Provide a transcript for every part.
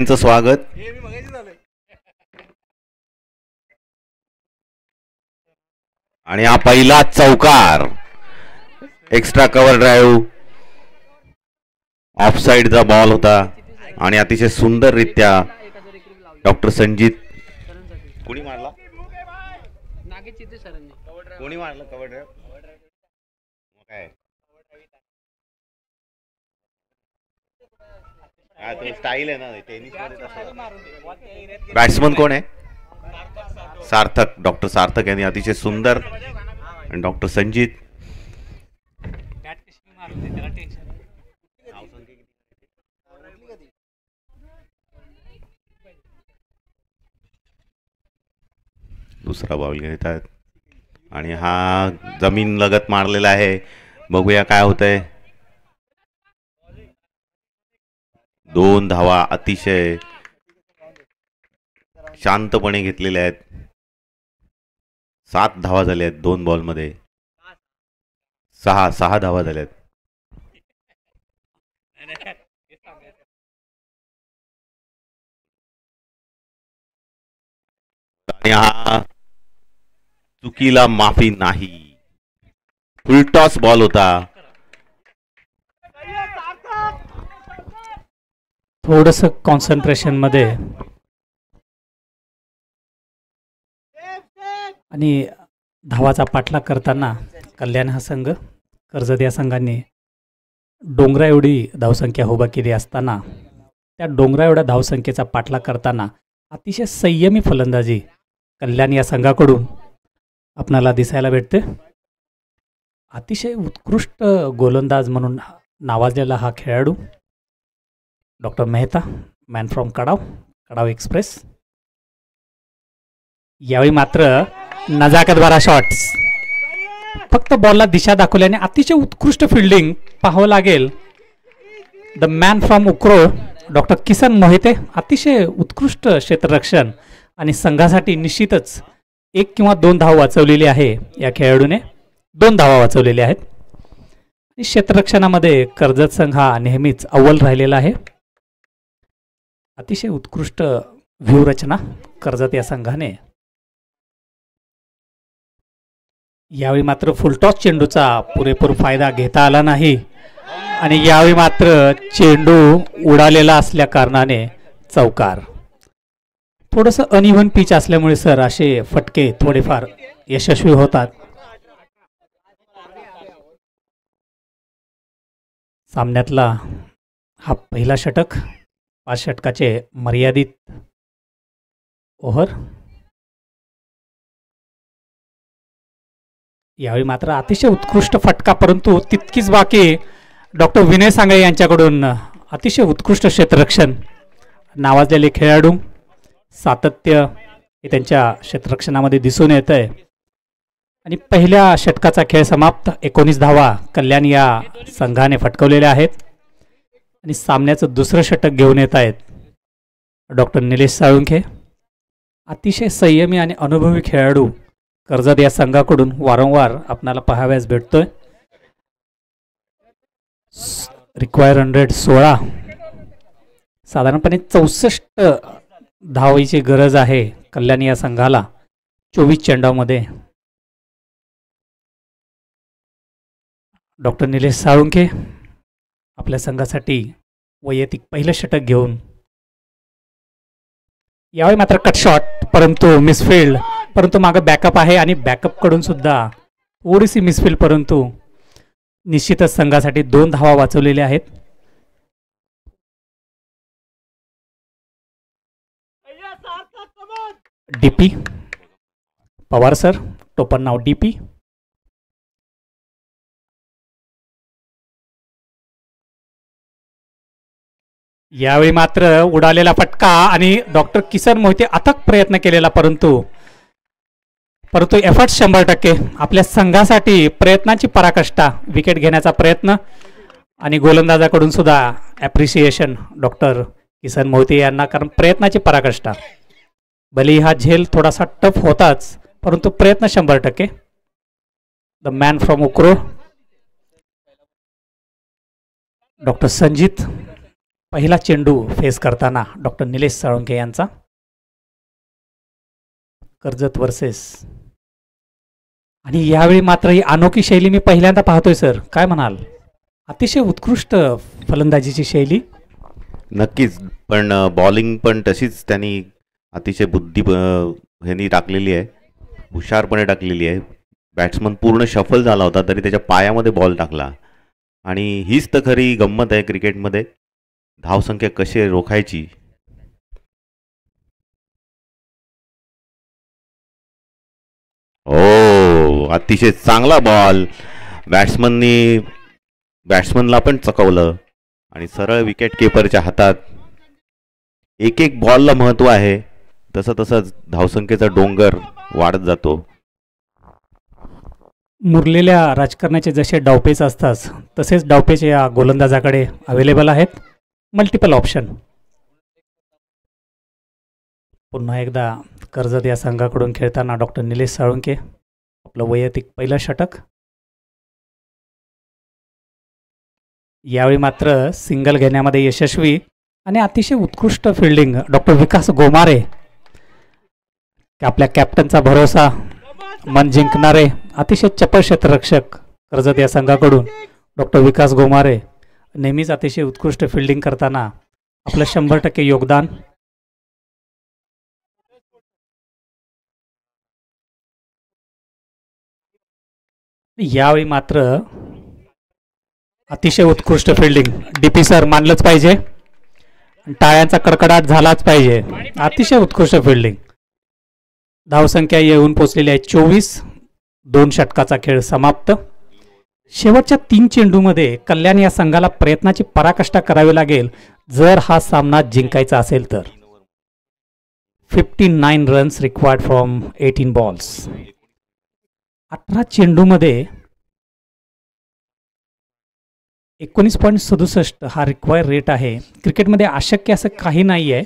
स्वागत. आणि हा पहिला चौकार, एक्स्ट्रा कव्हर ड्राईव्ह, ऑफ साइडचा बॉल होता आणि अतिशय सुंदररित्या डॉक्टर संजीत कोणी मारला कोणी मारलं कव्हर ड्राईव्ह काय स्टाईल आहे ना टेनिस मध्ये. बॅट्समन कोण आहे? सार्थक, डॉक्टर सार्थक यांनी अतिशय सुंदर. आणि डॉक्टर संजीत दुसरा बॉल घेत आहेत आणि हा जमीन लगत मारलेला आहे. बघूया काय होतंय. 2 धावा अतिशय शांतपणे घेतलेल्या आहेत. 7 धावा झाल्या आहेत 2 बॉलमध्ये. 6 धावा झाल्यात. आणि हा चुकीला माफी नाही. फुलटॉस बॉल होता. थोडस कॉन्सन्ट्रेशन मध्ये आणि धावाचा पाठलाग करताना कल्याण हा संघ, कर्जत या संघांनी डोंगरा एवढी धावसंख्या उभा केली असताना त्या डोंगरा एवढ्या धावसंख्येचा पाठलाग करताना अतिशय संयमी फलंदाजी कल्याण या संघाकडून आपणाला दिसायला भेटते. अतिशय उत्कृष्ट गोलंदाज म्हणून नावाजलेला हा खेळाडू doctor Mehta, man from Kadav Express. यावेळी मात्र नजाकतबारा शॉट्स, फक्त बॉलला दिशा दाखवल्याने अतिशय उत्कृष्ट फिल्डिंग पाहावं लागेल. The man from Ukro doctor Kisan Mohite, अतिशय उत्कृष्ट क्षेत्ररक्षण आणि संघासाठी निश्चितच 1 किंवा 2 धाव वाचवलेली आहे. या खेळाडूने 2 धावा वाचवलेल्या आहेत. क्षेत्ररक्षणामध्ये कर्जत संघ हा नेहमीच अव्वल राहिलेला आहे. अतिशय उत्कृष्ट व्यूहरचना कर्जत या संघाने. यावेळी मात्र फुलटॉस चेंडूचा पुरेपूर फायदा घेता आला नाही आणि यावेळी मात्र चेंडू उडालेला असल्या कारणाने चौकार. थोडंसं अनइव्हन पिच असल्यामुळे सर असे फटके थोडेफार यशस्वी होतात. सामन्यातला हा पहिला षटक, 5 षटकाचे मर्यादित ओव्हर. यावेळी मात्र अतिशय उत्कृष्ट फटका, परंतु तितकीच बाकी डॉक्टर विनय सांगळे यांच्याकडून अतिशय उत्कृष्ट क्षेत्ररक्षण. नावाजलेले खेळाडू, सातत्य हे त्यांच्या क्षेत्ररक्षणामध्ये दिसून येत आहे. आणि पहिल्या षटकाचा खेळ समाप्त. 19 धावा कल्याण या संघाने फटकवलेल्या आहेत. आणि सामन्याचं दुसरं षटक घेऊन येत आहेत डॉक्टर निलेश साळुंखे. अतिशय संयमी आणि अनुभवी खेळाडू कर्जत या संघाकडून वारंवार आपणाला पाहाव्यास भेटतोय. रिक्वायर 116, साधारणपणे 64 धावांची गरज आहे कल्याण या संघाला 24 चेंडामध्ये. डॉक्टर निलेश साळुंखे आपल्या संघासाठी वैयक्तिक पहिलं षटक घेऊन. यावेळी मात्र कट शॉट, परंतु मिसफिल्ड, परंतु मागे बॅकअप आहे आणि बॅकअप कडून सुद्धा थोडीशी मिसफिल्ड, परंतु निश्चितच संघासाठी 2 धावा वाचवलेल्या आहेत. डीपी पवार सर, टोपण नाव डीपी. यावेळी मात्र उडालेला फटका आणि डॉक्टर किसन मोहिते अथक प्रयत्न केलेला, परंतु एफर्ट 100%. आपल्या संघासाठी प्रयत्नाची पराकाष्ठा, विकेट घेण्याचा प्रयत्न आणि गोलंदाजाकडून सुद्धा ॲप्रिसिएशन डॉक्टर किसन मोहिते यांना, कारण प्रयत्नाची पराकाष्ठा. भले हा झेल थोडासा टफ होताच, परंतु प्रयत्न 100%. The man from Ukro doctor Sanjeet पहिला चेंडू फेस करताना डॉक्टर निलेश साळुंखे यांचा. कर्जत वर्सेस. आणि यावेळी मात्र ही अनोखी शैली मी पहिल्यांदा पाहतोय सर, काय म्हणाल? अतिशय उत्कृष्ट फलंदाजीची शैली. नक्कीच, पण बॉलिंग पण तशीच त्यांनी अतिशय ह्यांनी टाकलेली आहे, हुशारपणे टाकलेली आहे. बॅट्समन पूर्ण शफल झाला होता तरी त्याच्या पायामध्ये बॉल टाकला. आणि हीच तर खरी गंमत आहे क्रिकेटमध्ये, धावसंख्या कशी रोखायची. ओ, अतिशय चांगला बॉल. बॅट्समनला पण चकवलं आणि सरळ विकेट किपरच्या हातात. एक एक बॉलला महत्त्व आहे, तसं तसं धावसंख्येचा डोंगर वाढत जातो. मुरलेल्या राजकारणाचे जसे डावपेच असतात तसेच डावपेच या गोलंदाजाकडे अवेलेबल आहेत. Multiple option. पुन्हा एकदा कर्जत या संघाकडून खेळताना डॉक्टर निलेश साळुंखे आपलं वैयक्तिक पहिलं षटक. यावेळी मात्र सिंगल घेण्यामध्ये यशस्वी आणि अतिशय उत्कृष्ट फिल्डिंग डॉक्टर विकास गोमारे. आपल्या कॅप्टनचा भरोसा मन जिंकणारे अतिशय चपळ क्षेत्ररक्षक कर्जत या संघाकडून डॉक्टर विकास गोमारे नेहमीच अतिशय उत्कृष्ट फिल्डिंग करताना आपलं 100% योगदान. यावेळी मात्र अतिशय उत्कृष्ट फिल्डिंग. डीपी सर मानलंच पाहिजे, टाळ्यांचा कडकडाट झालाच पाहिजे. अतिशय उत्कृष्ट फिल्डिंग. धावसंख्या येऊन पोचलेली आहे 24. 2 षटकाचा खेळ समाप्त. शेवटच्या 3 चेंडूमध्ये कल्याण या संघाला प्रयत्नाची पराकाष्ठा करावी लागेल जर हा सामना जिंकायचा असेल तर. 59 रन्स रिक्वायर्ड फ्रॉम 18 बॉल्स. 18 चेंडूमध्ये 19.67 हा रिक्वायर रेट आहे. क्रिकेटमध्ये अशक्य असं काही नाही आहे.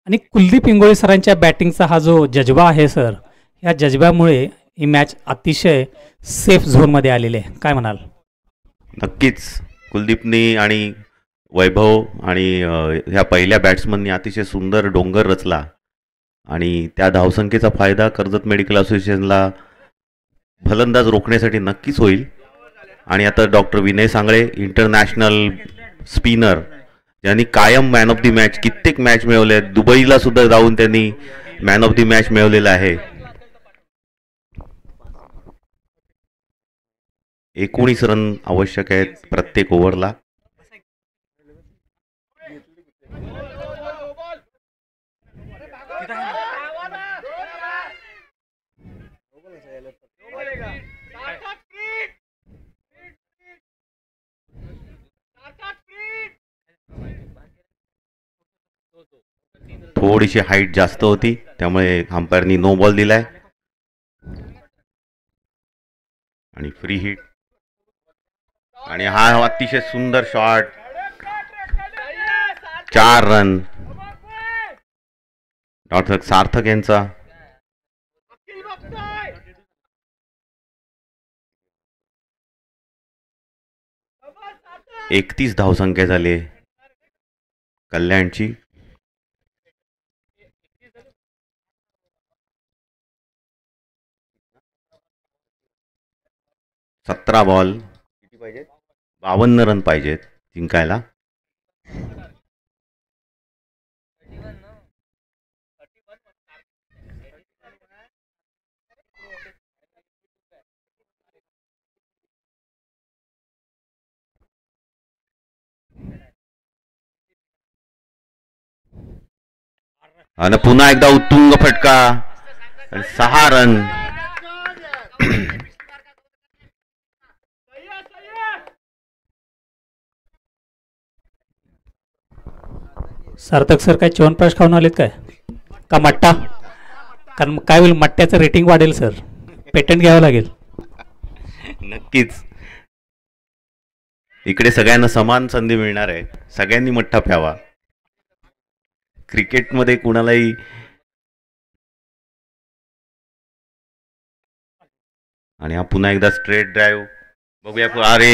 आणि कुलदीप इंगोळे सरांच्या बॅटिंगचा हा जो जज्बा आहे सर, या जज्ब्यामुळे ही मॅच अतिशय सेफ झोनमध्ये आलेली आहे, काय म्हणाल? नक्कीच, कुलदीपनी आणि वैभव आणि ह्या पहिल्या बॅट्समननी अतिशय सुंदर डोंगर रचला आणि त्या धावसंख्येचा फायदा कर्जत मेडिकल असोसिएशनला फलंदाज रोखण्यासाठी नक्कीच होईल. आणि आता doctor Vinay Sangle, international spinner, ज्यांनी कायम मॅन ऑफ द मॅच कित्येक मॅच मिळवले, दुबईला सुद्धा जाऊन त्यांनी मॅन ऑफ द मॅच मिळवलेला आहे. 19 रन आवश्यक आहेत प्रत्येक ओव्हरला. थोडीशी हाईट जास्त होती त्यामुळे अंपायरनी नो बॉल दिलाय आणि फ्री हिट. आणि हा अतिशय सुंदर शॉट. 4 रन डॉक्टर सार्थक यांचा. एकतीस धावसंख्या झाली कल्याणची. सतरा बॉल, 52 रन पाहिजेत जिंकायला. आणि पुन्हा एकदा उत्तुंग फटका. 6 रन. सार्थक सर काय च्यवनप्राश खाऊन आलेत काय का मट्टा? कारण काय होईल, मट्ट्याचं रेटिंग वाढेल सर, पेटंट घ्यावं लागेल. नक्कीच, इकडे सगळ्यांना समान संधी मिळणार आहे, सगळ्यांनी मठ्ठा प्यावा. क्रिकेटमध्ये कुणालाही आणि हा पुन्हा एकदा स्ट्रेट ड्राईव्ह. बघूया. अरे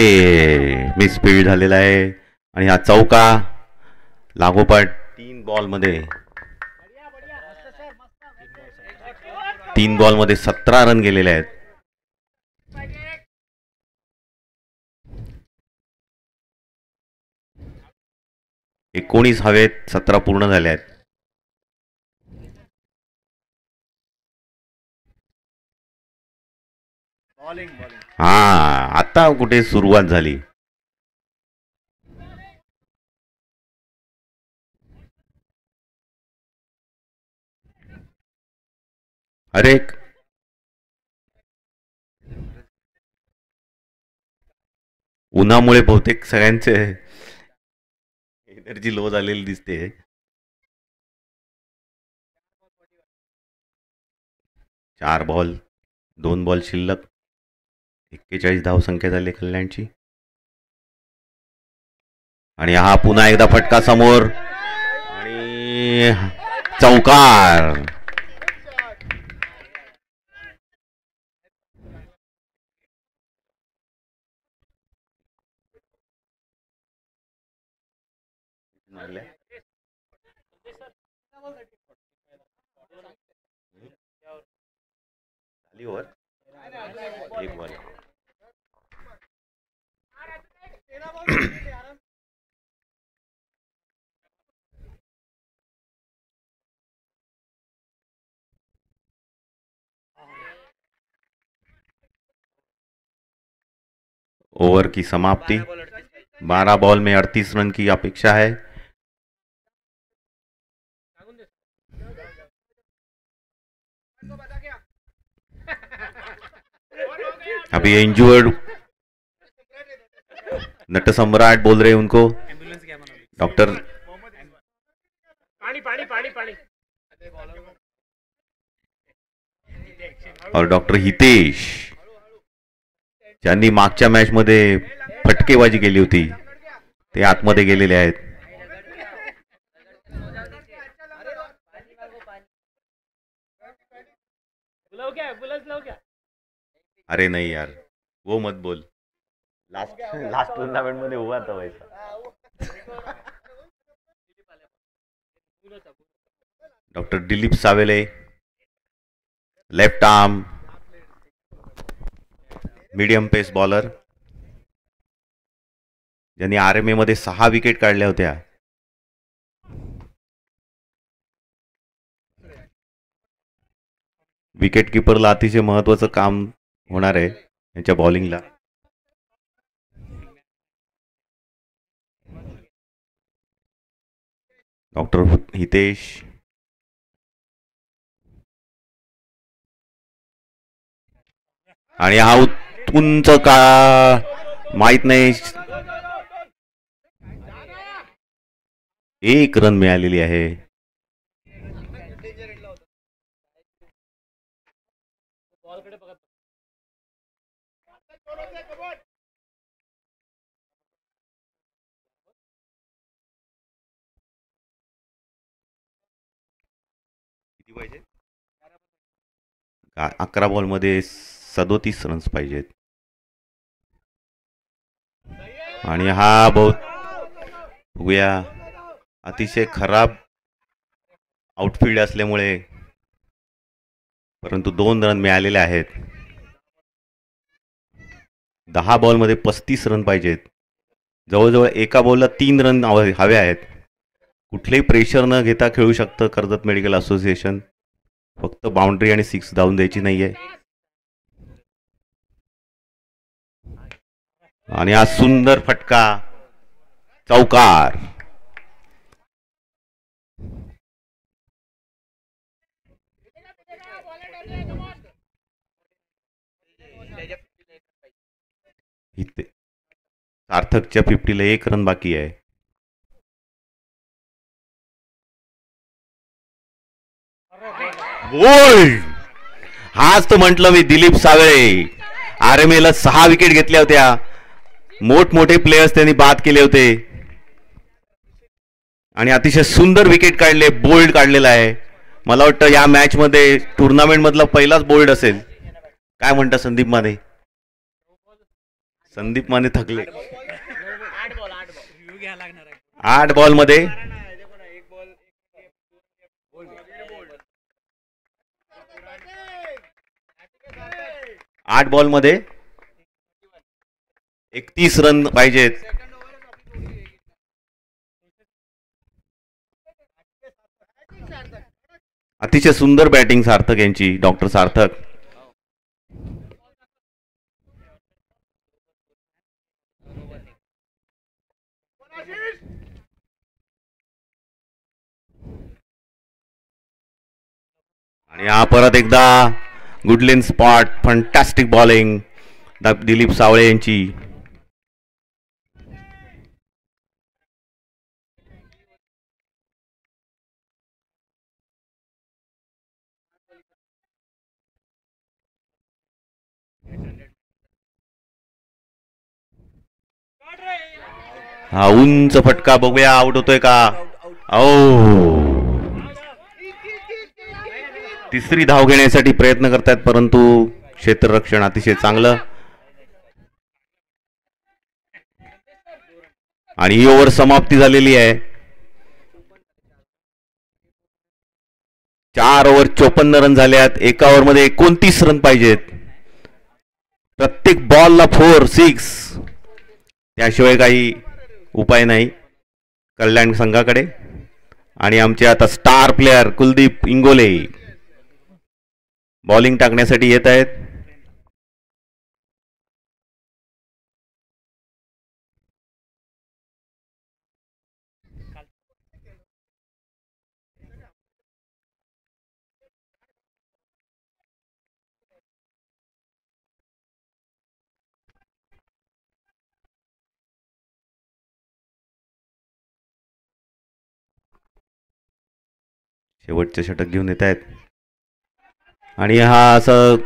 मिसफील्ड झालेला आहे आणि हा चौका लागोपाठ 3 बॉलमध्ये 17 रन गेलेले आहेत. एकोणीस हवेत 17 पूर्ण झाले आहेत. हा आता कुठे सुरुवात झाली. अरे उन्हामुळे बहुतेक सगळ्यांचे एनर्जी लो झालेली दिसते. 4 बॉल 2 बॉल शिल्लक. 41 धावसंख्या झाली कल्याणची. आणि हा पुन्हा एकदा फटका समोर आणि चौकार. एक बॉल. ओवर की समाप्ति. 12 बॉल में 38 रन की अपेक्षा है. अभी इंजर्ड नट सम्राट बोल रहे हैं उनको डॉक्टर और डॉक्टर हितेश ज्यांनी मागच्या मॅच मध्ये फटकेबाजी केली होती ते आतमध्ये गेलेले आहेत. अरे नहीं यार वो मत बोल. लास्ट टूर्नामेंट मध्ये हुआ था वैसा. Doctor Dilip Savele left arm medium pace bowler ज्यांनी RMA मध्ये 6 विकेट काढल्या होत्या. विकेट कीपरला अतिशय महत्वाचं काम होणार आहे यांच्या बॉलिंगला. डॉक्टर हितेश आणि हा उंच का माहित नाही. 1 रन मिळालेली आहे. किती पाहिजे? 11 बॉल मध्ये 37 रन्स पाहिजेत. आणि हा बघूया अतिशय खराब आउटफील्ड असल्यामुळे परंतु 2 रन मिळालेले आहेत. 10 बॉल मध्ये 35 रन पाहिजेत. जवळजवळ एका बॉलला 3 रन हवे आहेत. कुठलेही प्रेशर न घेता खेळू शकतं कर्जत मेडिकल असोसिएशन. फक्त बाउंड्री आणि 6 धावून द्यायची नाहीये. आणि हा सुंदर फटका चौकार. सार्थकच्या 50ला 1 रन बाकी आहे. बोल्ड. हाच तर म्हटलं मी दिलीप सावेळे. RMA ला 6 विकेट घेतल्या होत्या. मोठमोठे प्लेयर्स त्यांनी बाद केले होते आणि अतिशय सुंदर विकेट काढले. बोल्ड काढलेला आहे. मला वाटतं या मॅच मध्ये टुर्नामेंट मधला पहिलाच बोल्ड असेल. काय म्हणता संदीप माने? संदीप माने थकले. 8 बॉल मध्ये 31 रन पाहिजेत. अतिशय सुंदर बॅटिंग सार्थक यांची, डॉक्टर सार्थक. आणि हा परत एकदा गुडलेन स्पॉट, फंटॅस्टिक बॉलिंग दिलीप सावळे यांची. हा उंच फटका, बघूया आउट होतोय का. तिसरी धाव घेण्यासाठी प्रयत्न करतायत, परंतु क्षेत्ररक्षण अतिशय चांगलं. आणि ही ओव्हर समाप्ती झालेली आहे. 4 ओव्हर 54 रन झाल्यात. एका ओव्हर मध्ये 29 रन पाहिजेत. प्रत्येक बॉलला 4, 6, त्याशिवाय काही उपाय नाही कल्याण संघाकडे. आणि आमचे आता star player Kuldeep Ingole bowling टाकण्यासाठी येत आहेत. शेवटचे षटक घेऊन येत आहेत. आणि हा असं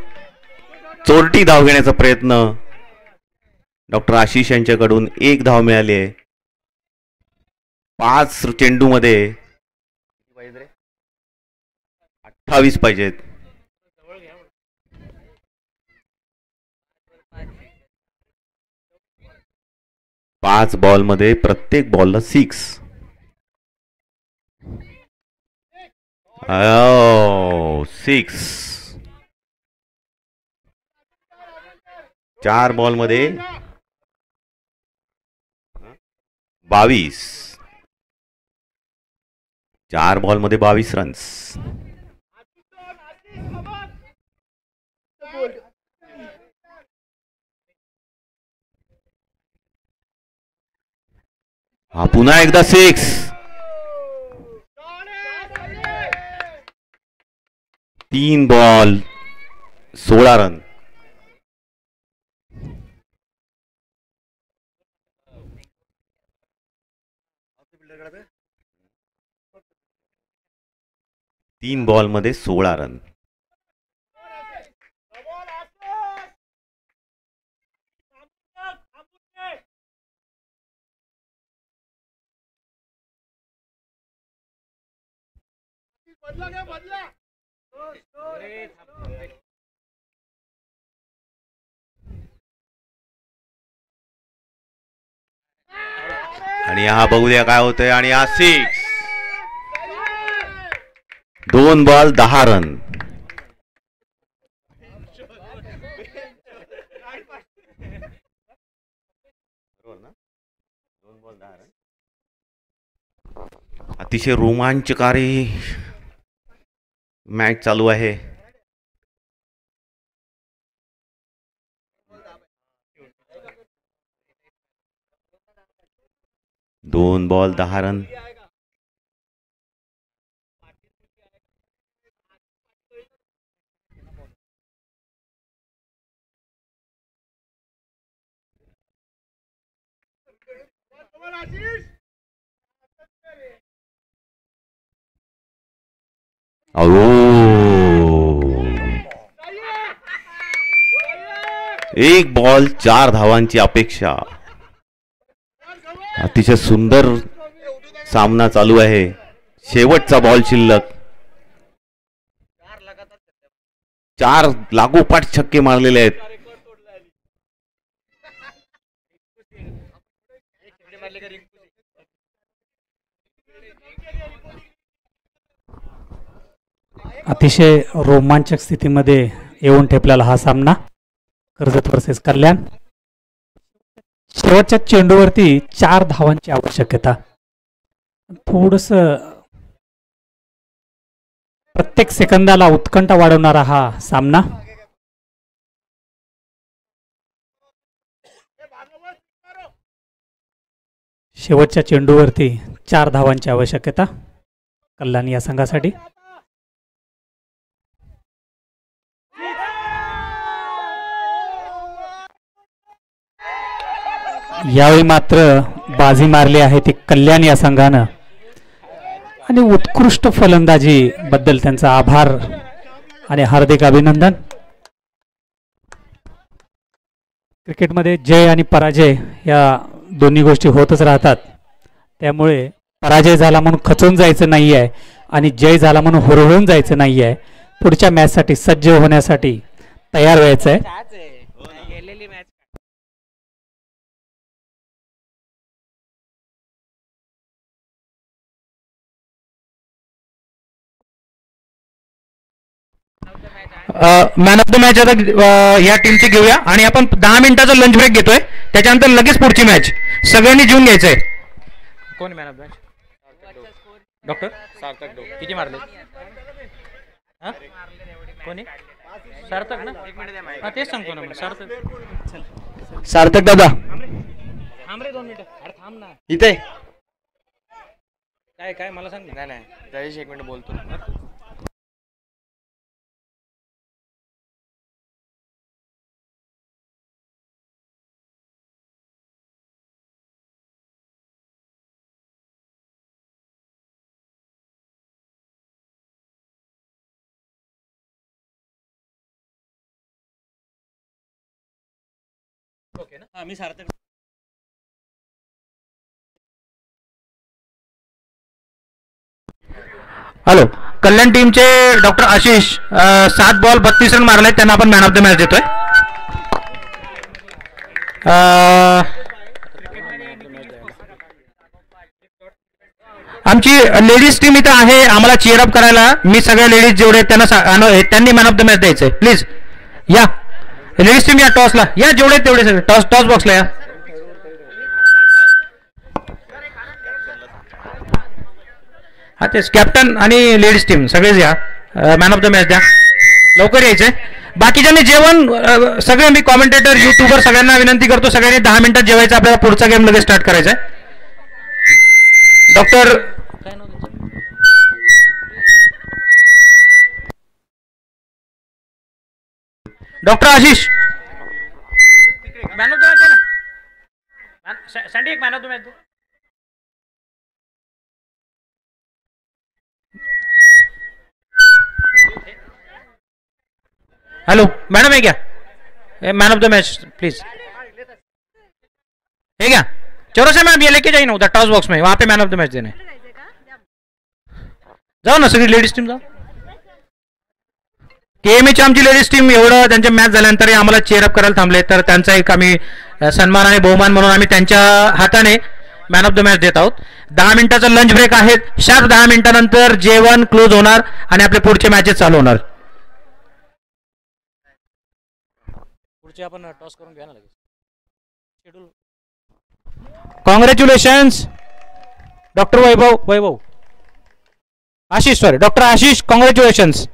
चोरटी धाव घेण्याचा प्रयत्न डॉक्टर आशिष यांच्याकडून. 1 धाव मिळाली आहे. 5 चेंडू मध्ये 28 पाहिजेत. 5 बॉल मध्ये प्रत्येक बॉलला 6. 6. 4 बॉल मध्ये 22. 4 बॉल मध्ये 22 रन्स. हा पुन्हा एकदा 6. 3 बॉल 16 रन. तीन बॉल मध्ये 16 रन. आणि हा बघूया काय होतंय. आणि हा 6. 2 बॉल 10 रन. अतिशय रोमांचकारी मॅच चालू आहे. दोन बॉल 10 रन. एक बॉल 4 धावांची अपेक्षा. अतिशय सुंदर सामना चालू आहे. शेवटचा बॉल शिल्लक. 4 लागोपाठ छक्के मारलेले आहेत. अतिशय रोमांचक स्थितीमध्ये येऊन ठेपलेला हा सामना कर्जत वर्सेस कल्याण. शेवटच्या चेंडूवरती 4 धावांची आवश्यकता. थोडस प्रत्येक सेकंदाला उत्कंठा वाढवणारा हा सामना. शेवटच्या चेंडूवरती 4 धावांची आवश्यकता कल्याण या संघासाठी. यावेळी मात्र बाजी मारली आहे ती कल्याण या संघानं आणि उत्कृष्ट फलंदाजी बद्दल त्यांचा आभार आणि हार्दिक अभिनंदन. क्रिकेटमध्ये जय आणि पराजय या दोन्ही गोष्टी होतच राहतात. त्यामुळे पराजय झाला म्हणून खचून जायचं नाही आहे आणि जय झाला म्हणून हुरळून जायचं नाही आहे. पुढच्या मॅचसाठी सज्ज होण्यासाठी तयार व्हायचं आहे. मॅन ऑफ द मॅच आता या टीमची घेऊया आणि आपण 10 मिनिटाचा लंच ब्रेक घेतोय. त्याच्यानंतर लगेच पुढची मॅच सगळ्यांनी जिंकून घ्यायचंय. कोण man of the match? Doctor Sarthak डो. किती मारले? कोणी? सार्थक ना? हा तेच सांगतो ना. सार्थक. सार्थक दादा थांब रे 2 मिनिटं. अरे थांब ना इथे. काय काय मला सांग. नाही नाही त्याच्याशी 1 मिनिट बोलतो. मी सार्थक. हॅलो. कल्याण टीमचे डॉक्टर आशिष 7 बॉल 32 रन मारले. त्यांना आपण मॅन ऑफ द मॅच देतोय. आमची लेडीज टीम इथं आहे आम्हाला चीअरअप करायला. मी सगळ्या लेडीज जेवढे त्यांनी मॅन ऑफ द मॅच द्यायचंय. प्लीज या लेडीज टीम या टॉसला या. जेवढे तेवढे सगळे टॉस बॉक्सला या. हा तेच कॅप्टन आणि लेडीज टीम सगळेच या. मॅन ऑफ द मॅच द्या. लवकर यायचंय. बाकीच्यांनी जेवण सगळे मी कॉमेंटेटर युट्यूबर सगळ्यांना विनंती करतो सगळ्यांनी 10 मिनिटात जेवायचं. आपल्याला पुढचा गेम लगेच स्टार्ट करायचा आहे. Doctor Ashish man of the match आहे ना. सँडी एक man of the match. Hello madam है क्या? Man of the match please है क्या? चौरसिया में आप ये लेके जाइए ना उधर टॉस बॉक्स में. वहां पे मैन ऑफ द मैच देने. जाओ ना सगळी लेडीज टीम जाओ. केएमएची आमची लेडीज टीम एवढं त्यांच्या मॅच झाल्यानंतर आम्हाला चेअरअप करायला थांबले तर त्यांचा एक आम्ही सन्मान आणि बहुमान म्हणून आम्ही त्यांच्या हाताने मॅन ऑफ द मॅच देत आहोत. 10 मिनिटाचा लंच ब्रेक आहे. शार्प 10 मिनिटानंतर जेवण क्लोज होणार आणि आपले पुढचे मॅचेस चालू होणार. पुढचे आपण टॉस करून घ्या ना लगेच. Schedule. Congratulations doctor Vaibhav Ashish sorry doctor Ashish congratulations.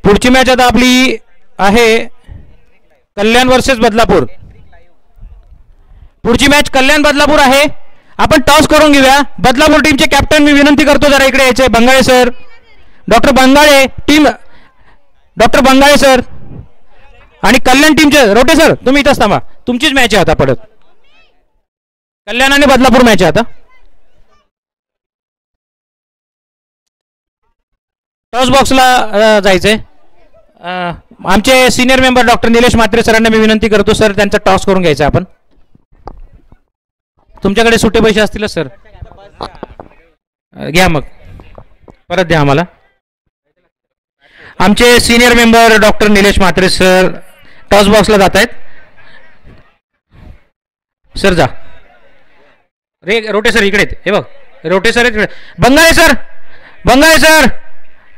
पुढची मॅच आता आपली आहे कल्याण वर्सेस बदलापूर. पुढची मॅच कल्याण बदलापूर आहे. आपण टॉस करून घेऊया. बदलापूर टीमचे कॅप्टन मी विनंती करतो जरा इकडे यायचे. Bangale sir doctor Bangale team doctor Bangale sir आणि कल्याण टीमचे रोटे सर तुम्ही इथंच थांबा. तुमचीच मॅच आहे आता परत. कल्याण आणि बदलापूर मॅच आहे आता. टॉस बॉक्सला जायचंय. आमचे senior member doctor Nilesh Mhatre सरांना मी विनंती करतो सर त्यांचा टॉस करून घ्यायचा आपण. तुमच्याकडे सुटे पैसे असतीलच सर. घ्या मग परत द्या आम्हाला. आमचे senior member doctor Nilesh Mhatre sir toss बॉक्सला जात आहेत. सर जा रे, रोटे सर इकडे हे बघ, रोटे सर इकडे. Bangale sir, Bangale sir,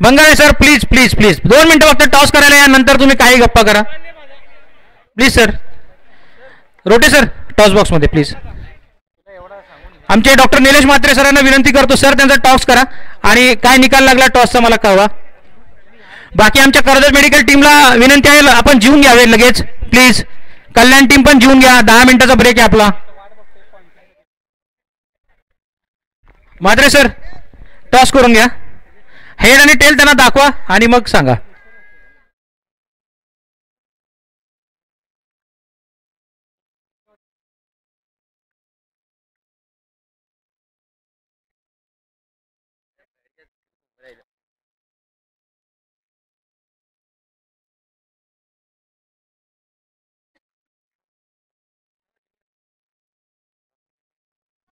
Bangale sir, please please please 2 मिनिटं फक्त टॉस करायला या, नंतर तुम्ही काही गप्पा करा please. Sir Rote sir toss बॉक्समध्ये प्लीज. आमचे डॉक्टर निलेश म्हात्रे सरांना विनंती करतो, सर त्यांचा टॉस करा आणि काय निकाल लागला टॉसचा मला कळवा. बाकी आमच्या कर्जत मेडिकल टीमला विनंती आहे, आपण जीवन घ्यावे लगेच प्लीज. कल्याण टीम पण जीवन घ्या, 10 मिनिटाचा ब्रेक आहे आपला. म्हात्रे सर टॉस करून घ्या, हेड आणि टेल त्यांना दाखवा आणि मग सांगा.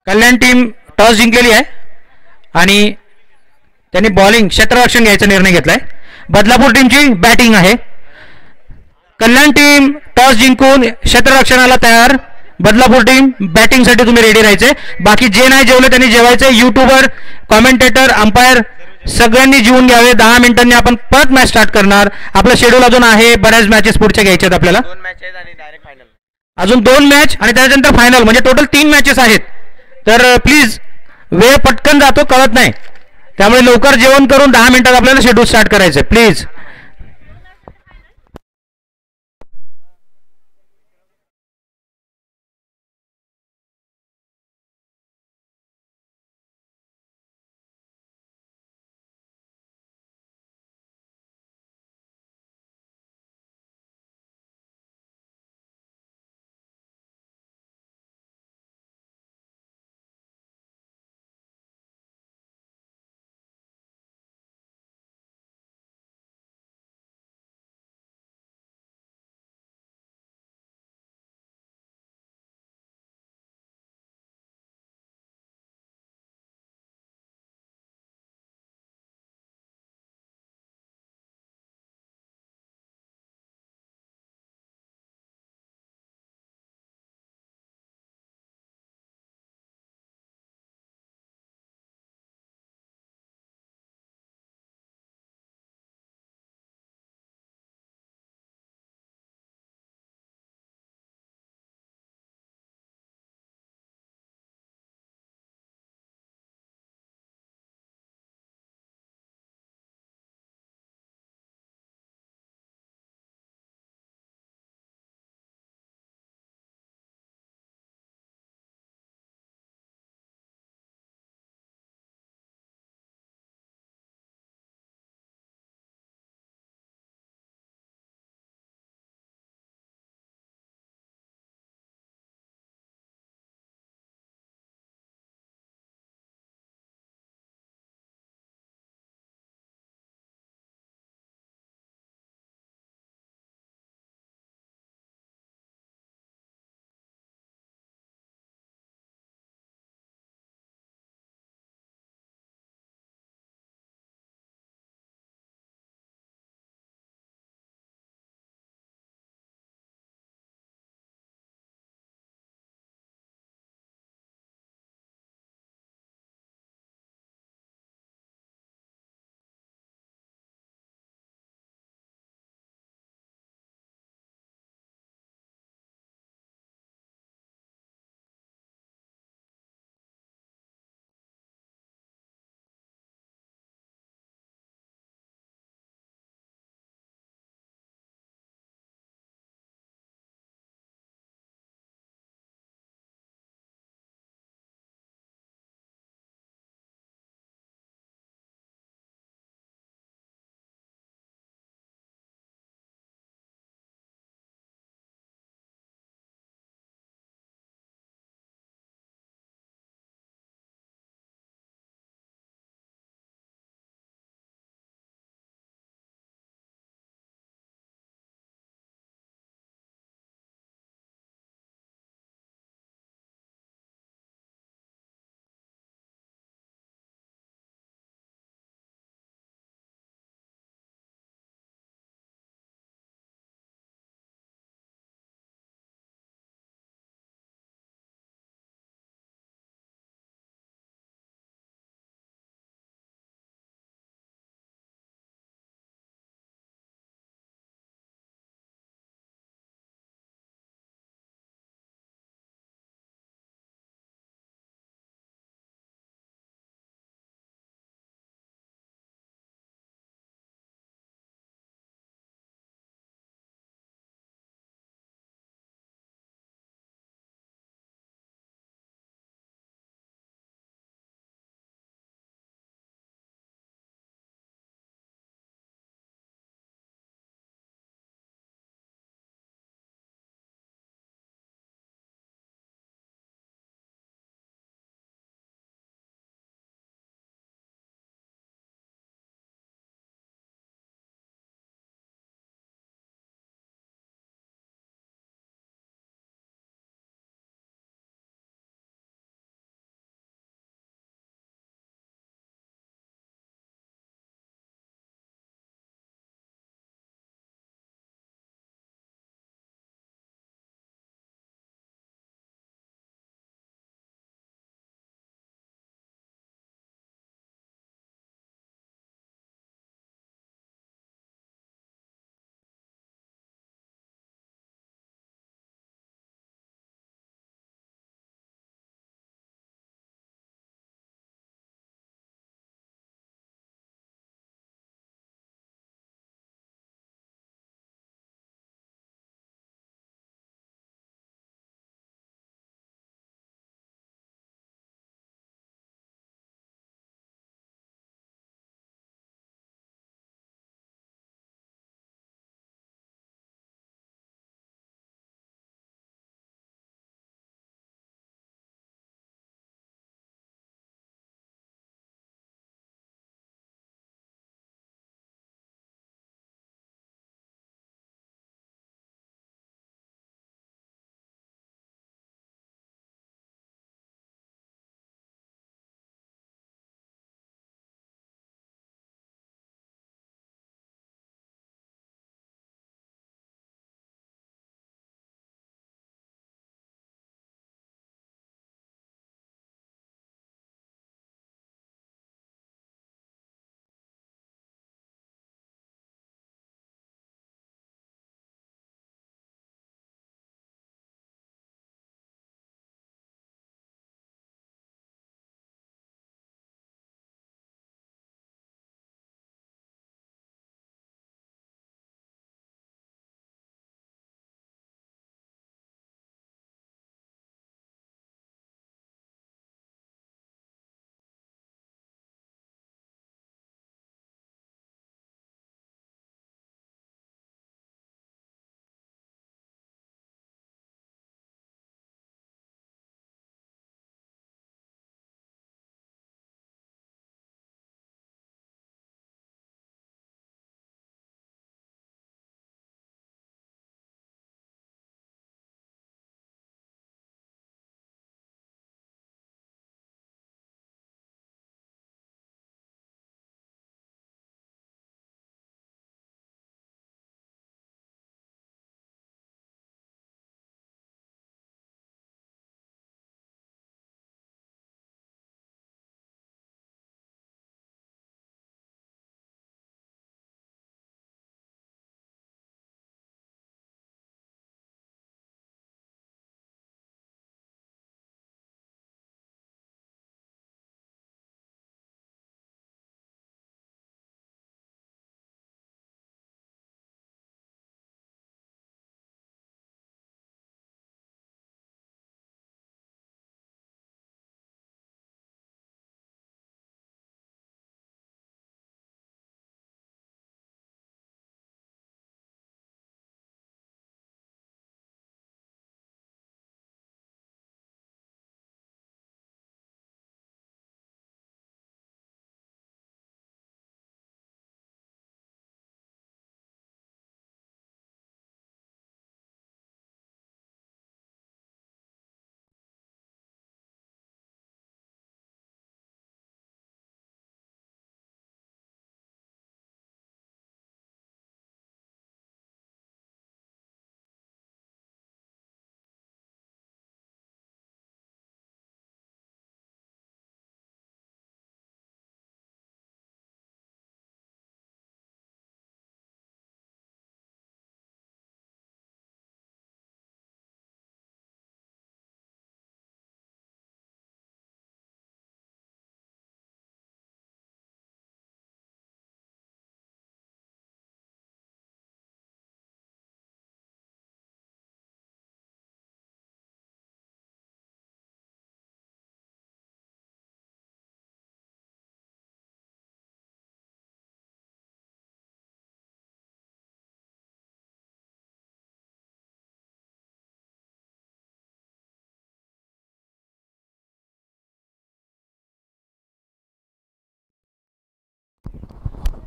कल्याण टीम टॉस जिंकलेली आहे आणि त्यांनी बॉलिंग क्षेत्ररक्षण घ्यायचा निर्णय घेतलाय. बदलापूर टीमची बॅटिंग आहे. कल्याण टीम टॉस जिंकून क्षेत्ररक्षणाला तयार. बदलापूर टीम बॅटिंगसाठी तुम्ही रेडी राहायचे. बाकी जे नाही जेवले त्यांनी जेवायचे. युट्यूबर, कॉमेंटेटर, अंपायर सगळ्यांनी जीवन घ्यावे. 10 मिनिटांनी आपण परत मॅच स्टार्ट करणार. आपलं शेड्यूल अजून आहे, बऱ्याच मॅचेस पुढच्या घ्यायच्या आहेत आपल्याला. अजून 2 मॅच आणि त्याच्यानंतर फायनल, म्हणजे टोटल 3 मॅचेस आहेत. तर प्लीज वेळ पटकन जातो कळत नाही, त्यामुळे लवकर जेवण करून 10 मिनिटात आपल्याला शेड्यूल स्टार्ट करायचं प्लीज.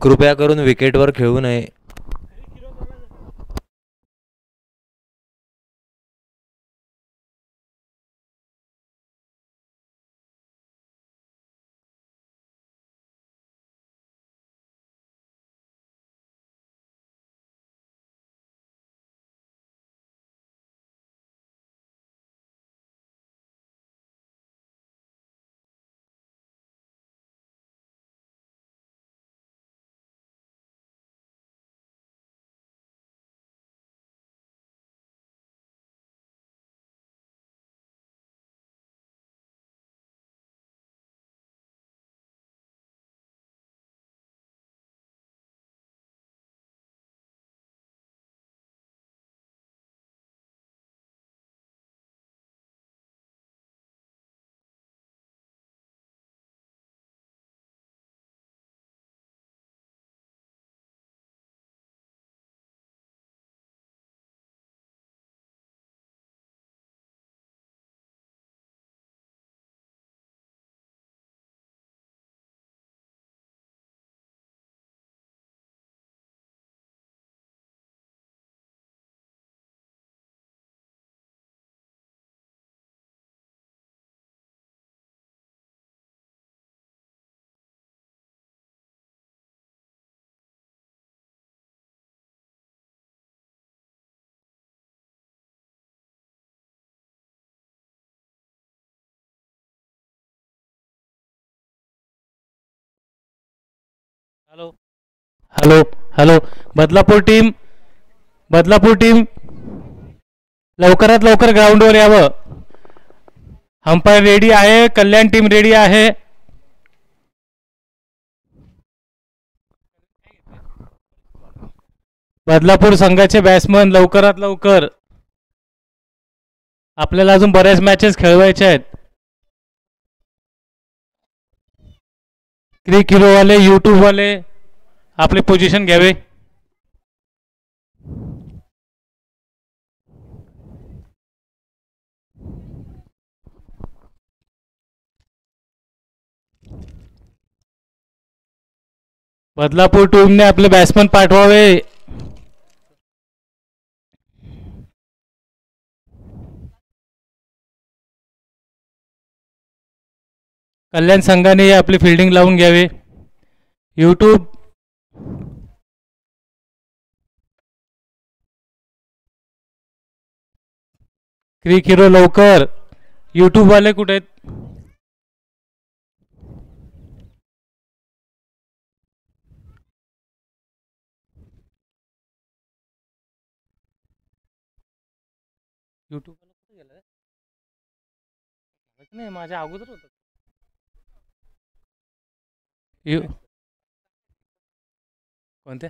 कृपया करून विकेटवर खेळू नये. Hello hello hello Badlapur team लवकरात लवकर ग्राउंडवर यावं. अंपायर रेडी आहे. कल्याण टीम रेडी आहे. बदलापूर संघाचे बॅट्समन लवकरात लवकर. आपल्याला अजून बऱ्याच मॅचेस खेळवायच्या आहेत. क्रिक हिरोवाले यूट्यूबवाले आपले पोझिशन घ्यावे. बदलापूर टीमने आपले बॅट्समन पाठवावे. कल्याण संघाने आपली फिल्डिंग लावून घ्यावी. यूट्यूब क्रिक हिरो लवकर. यूट्यूब वाले कुठे आहेत? यूट्यूब वाला कुठे गेला? नाही, माझ्या अगोदर होतं. कोणत्या?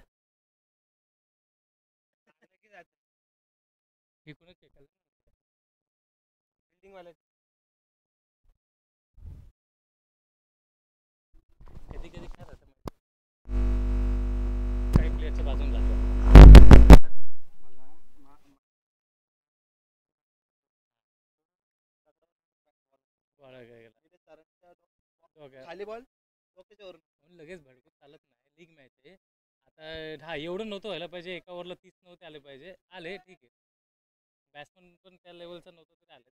कधी कधी काय राहतं काही प्लेयरच्या बाजून जातो. खाली बॉल लगेच भडकून चालत नाही. लीग मॅच आहे आता. हा एवढं नव्हतं व्हायला पाहिजे. एका ओव्हरला 30 नव्हते आले पाहिजे. आले ठीक आहे. बॅट्समन पण त्या लेवलचा नव्हतं तरी आले.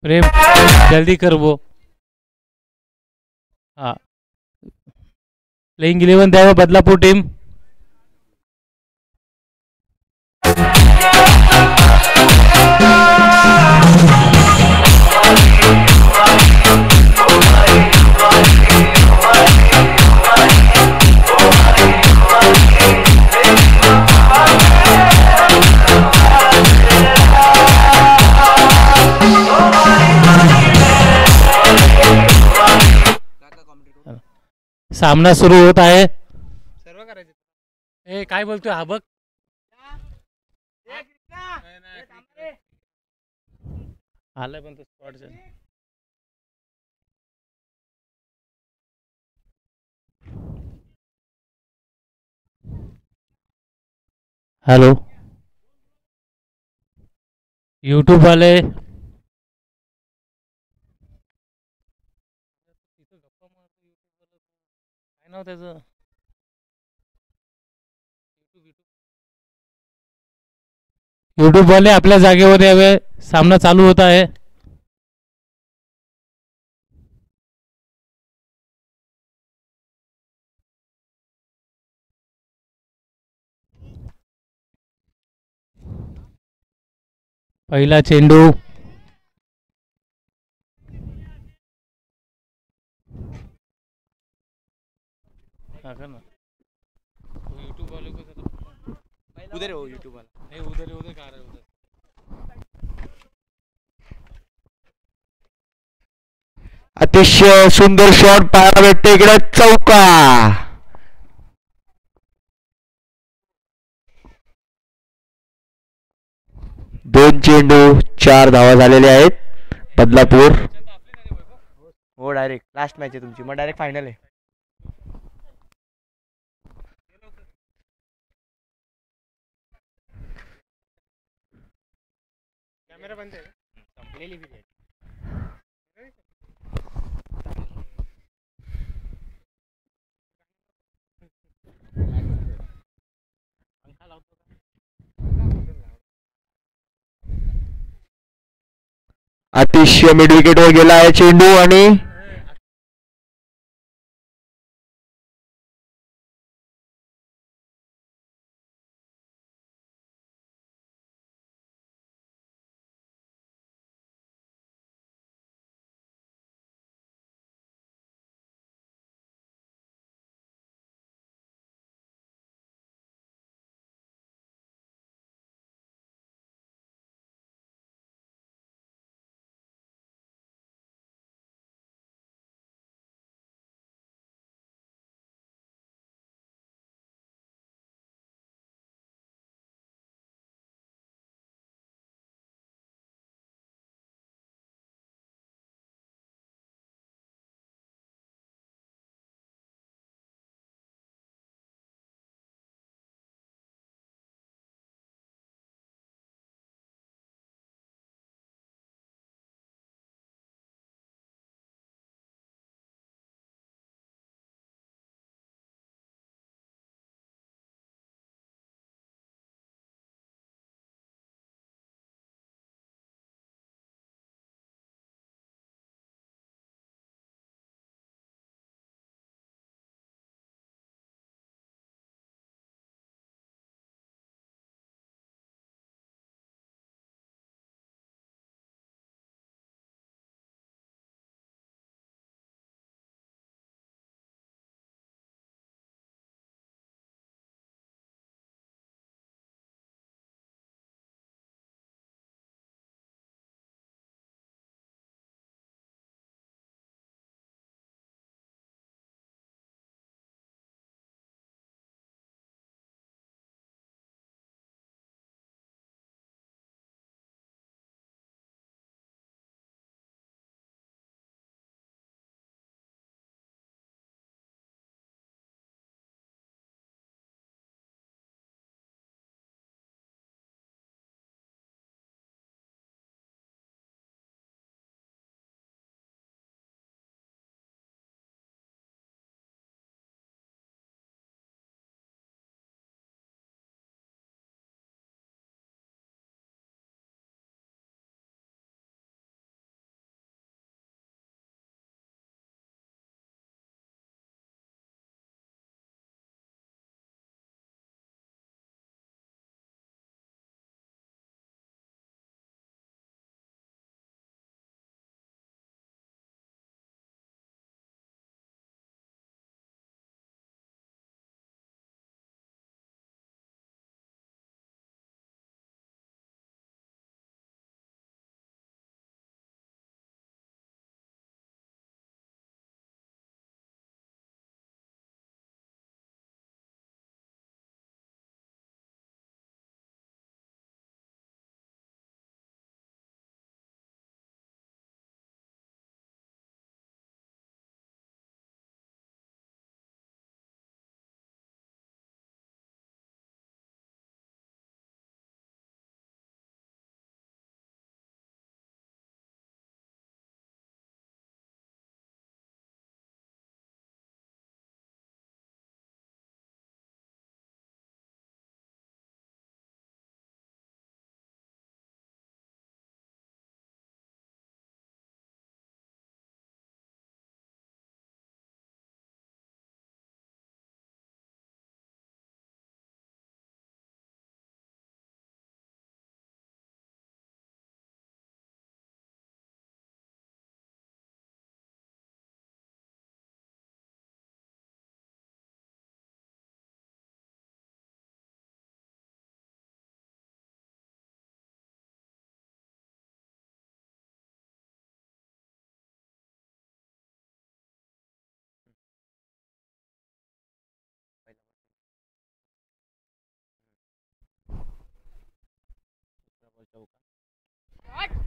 प्रेम जल्दी कर वो. हाँ, प्लेइंग 11 द्यावा बदलापूर टीम. सामना सुरू होत आहे. सर्व करायचे. ए काय बोलतोय हा बघ. आलाय पण तो स्पॉट हॅलो यूट्यूब वाले काय नाव त्याचं यूट्यूब वाले आपल्या जागेवर यावे सामना चालू होत आहे पहिला चेंडू उधर हो यूट्यूब वाला अतिशय सुंदर शॉट पाहायला भेटते इकडे चौका. दोन चेंडू 4 धावा झालेले आहेत बदलापूर. हो डायरेक्ट लास्ट मॅच आहे तुमची मग डायरेक्ट फायनल आहे. कॅमेरा बंद आहे संपलेली भी अतिशय मिड विकेटवर गेला आहे चेंडू आणि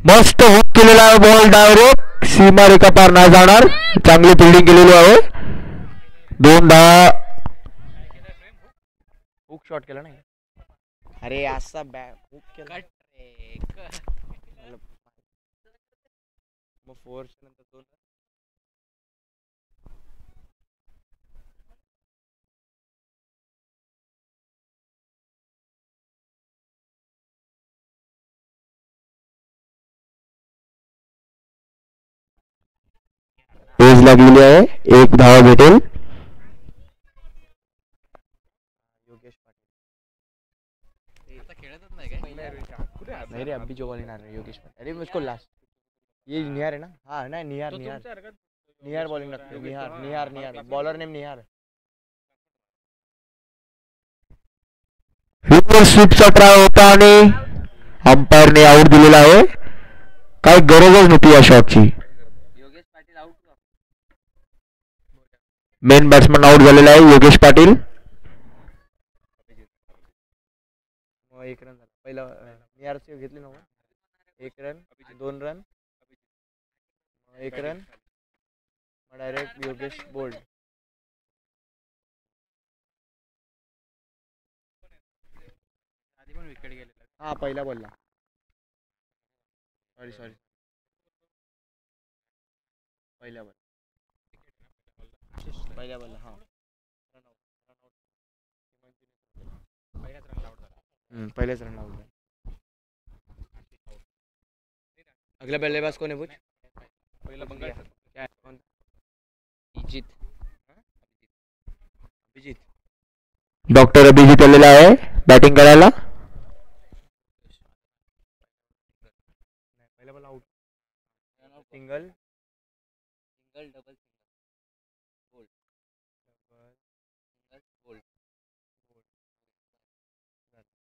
मस्त हुक केलेला बॉल डायरेक्ट सीमारेखा पार नाही जाणार. चांगली फिल्डिंग केलेली आहे. 2 धावा. हुक शॉट केला नाही. अरे असा हुक केला मग 4 नंतर 2. पेज लागलेली आहे. 1 धावा भेटेल. योगेश नहीं रे अभी जो बॉलिंग आ रही है योगेश पाटिल. अरे मुझको लास्ट ये निहार है ना. हाँ ना निहार निहार बॉलिंग रखते हैं. निहार बॉलर नेम निहार. रिव्हर्स स्वीपचा ट्राय होता आणि अंपायरने आउट दिलेला आहे. काही गरजच नव्हती या शॉटची. मेन बॅट्समन आउट झालेला आहे योगेश पाटील. 1 रन झाला. पहिला निहारचे घेतली ना. 1 run 2 run 1 run direct Yogesh bowled. हा पहिला बॉलला. सॉरी पहिल्या बॉल हा पहिलेच रन आउट. अगला बल्लेबाज कोण आहे पूछ. पहिला बंगाल कौन. अभिजित डॉक्टर अभिजित आलेला आहे बॅटिंग करायला. पहिला ball out. Single double bowled.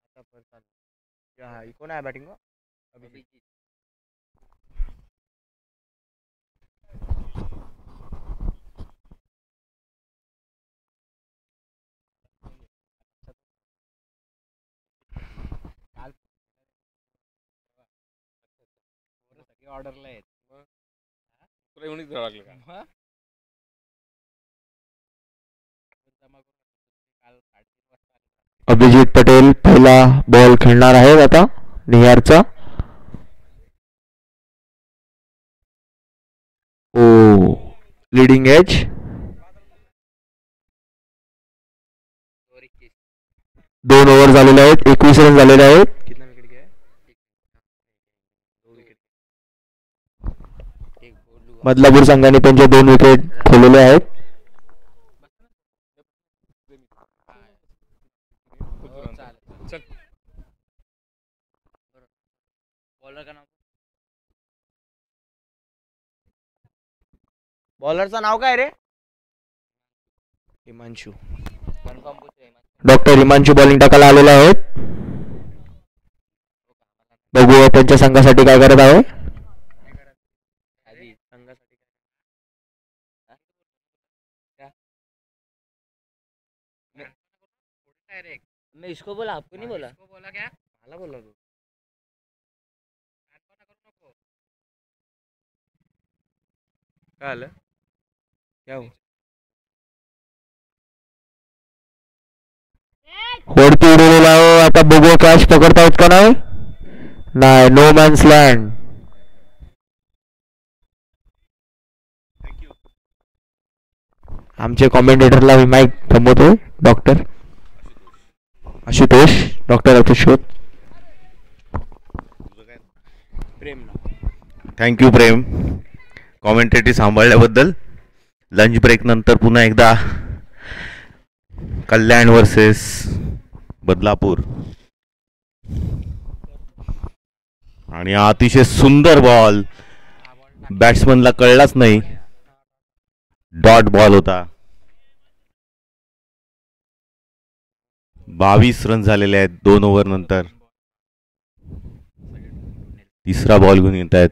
आता पर चालू. हा कोण आहे बॅटिंग. अभिजित. ऑर्डरला आहेत. अभिजित पटेल पहिला बॉल खेळणार आहेत आता निहारचा. ओ लीडिंग एज. 2 ओव्हर झालेले आहेत. 21 रन झालेले आहेत. बदलापूर संघाने त्यांचे 2 विकेट खोललेले आहेत. बॉलरचं नाव काय रे. हिमांशू. डॉक्टर हिमांशू बॉलिंग टाकायला आलेले आहेत. बघूया त्यांच्या संघासाठी काय करत आहे. मैं इसको बोला आपको नहीं बोला. क्या मला बोलला तू. काय आलं क्या हो. वरती उडवलेला आहे. आता बघू कॅच पकडतायत का नाही. No man's land. आमचे कॉमेंटेटरला मी माईक थांबवतोय. Doctor Ashutosh. Thank you Prem commentary सांभाळल्याबद्दल. लंच ब्रेक नंतर पुन्हा एकदा कल्याण वर्सेस बदलापूर. आणि अतिशय सुंदर बॉल. बॅट्समनला कळलाच नाही. डॉट बॉल होता. 22 रन झालेले आहेत 2 ओव्हर नंतर. तिसरा बॉल घेऊन येत आहेत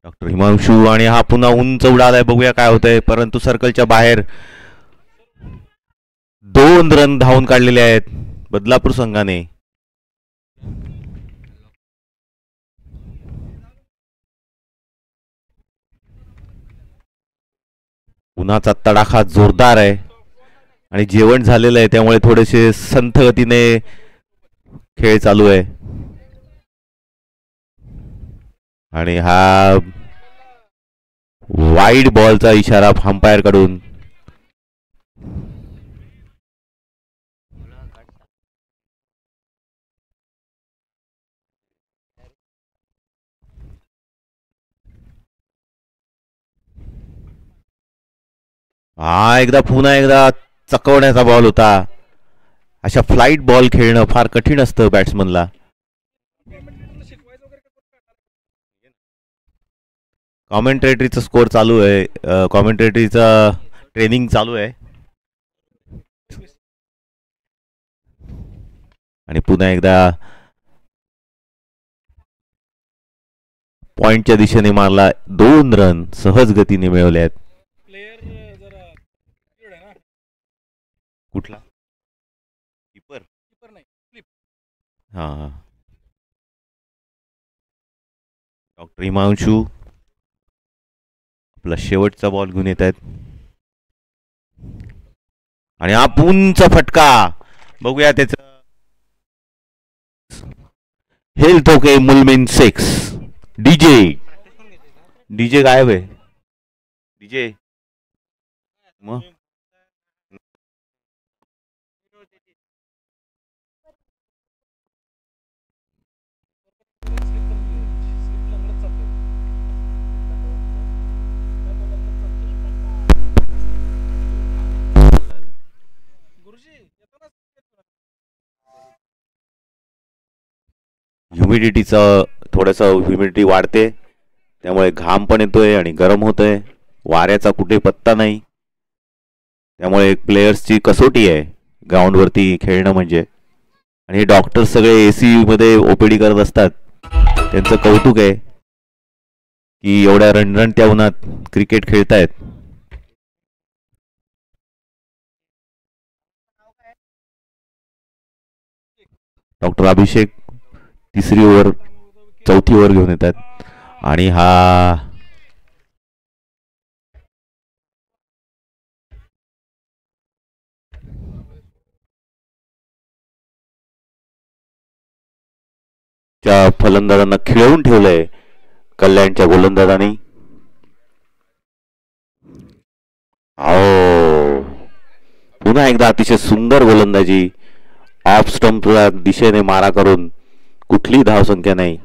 डॉक्टर हिमांशू. आणि हा पुन्हा उंच उडालाय. बघूया काय होतंय. परंतु सर्कलच्या बाहेर 2 रन धावून काढलेले आहेत बदलापूर संघाने. उन्हाचा तडाखा जोरदार आहे आणि जेवण झालेलं आहे, त्यामुळे थोडेसे संथ गतीने खेळ चालू आहे. आणि हा वाईड बॉलचा इशारा अंपायर कडून. हा पुन्हा एकदा चकवण्याचा बॉल होता. अशा फ्लाईट बॉल खेळणं फार कठीण असतं बॅट्समनला. कॉमेंट्रेटरीचा स्कोर चालू आहे, कॉमेंट्रेटरीचा ट्रेनिंग चालू आहे. आणि पुन्हा एकदा पॉइंटच्या दिशेने मारला. 2 रन सहज गतीने मिळवले आहेत. कुठला कीपर? हा हा. डॉक्टर हिमांशू आपला शेवटचा बॉल घेऊन येत आहेत. आणि हा उंच फटका बघूया त्याचं. हेल्थ ओके मुलमिन 6. डीजे डीजे गायब आहे. डीजे मग ह्युमिडिटीचं थोडंसं ह्युमिडिटी वाढते, त्यामुळे घाम पण येतोय आणि गरम होतोय. वाऱ्याचा कुठे पत्ता नाही, त्यामुळे प्लेयर्सची कसोटी आहे ग्राउंडवरती खेळणं म्हणजे. आणि हे डॉक्टर सगळे AC मध्ये ओपीडी करत असतात, त्यांचं कौतुक आहे की एवढ्या रणरणत्या उन्हात क्रिकेट खेळतायत. डॉक्टर अभिषेक तिसरी ओव्हर चौथी ओव्हर घेऊन येतात. आणि हा त्या फलंदाजांना खिळवून ठेवलंय कल्याणच्या गोलंदाजांनी. पुन्हा एकदा अतिशय सुंदर गोलंदाजी. ऑफ स्टंपच्या दिशेने मारा करून कुठली धावसंख्या नाही.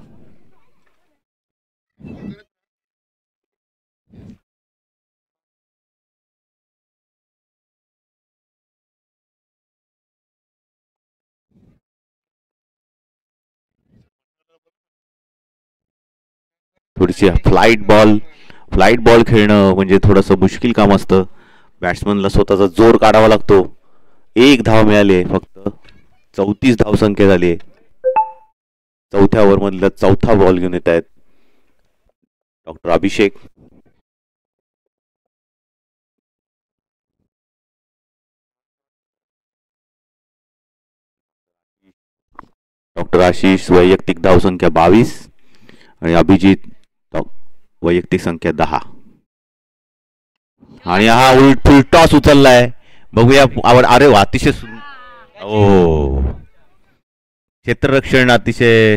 थोडीशी फ्लाईट बॉल खेळणं म्हणजे थोडंसं मुश्किल काम असतं. बॅट्समनला स्वतःचा जोर काढावा लागतो. 1 धाव मिळाली आहे फक्त. 34 धावसंख्या झाली आहे. चौथ्या ओव्हर मधला चौथा बॉल घेऊन येत आहेत डॉक्टर अभिषेक. डॉक्टर आशिष वैयक्तिक धावसंख्या 22 आणि अभिजित वैयक्तिक संख्या 10. आणि हा फुल टॉस उचललाय. बघूया अरे वा, अतिशय क्षेत्ररक्षण अतिशय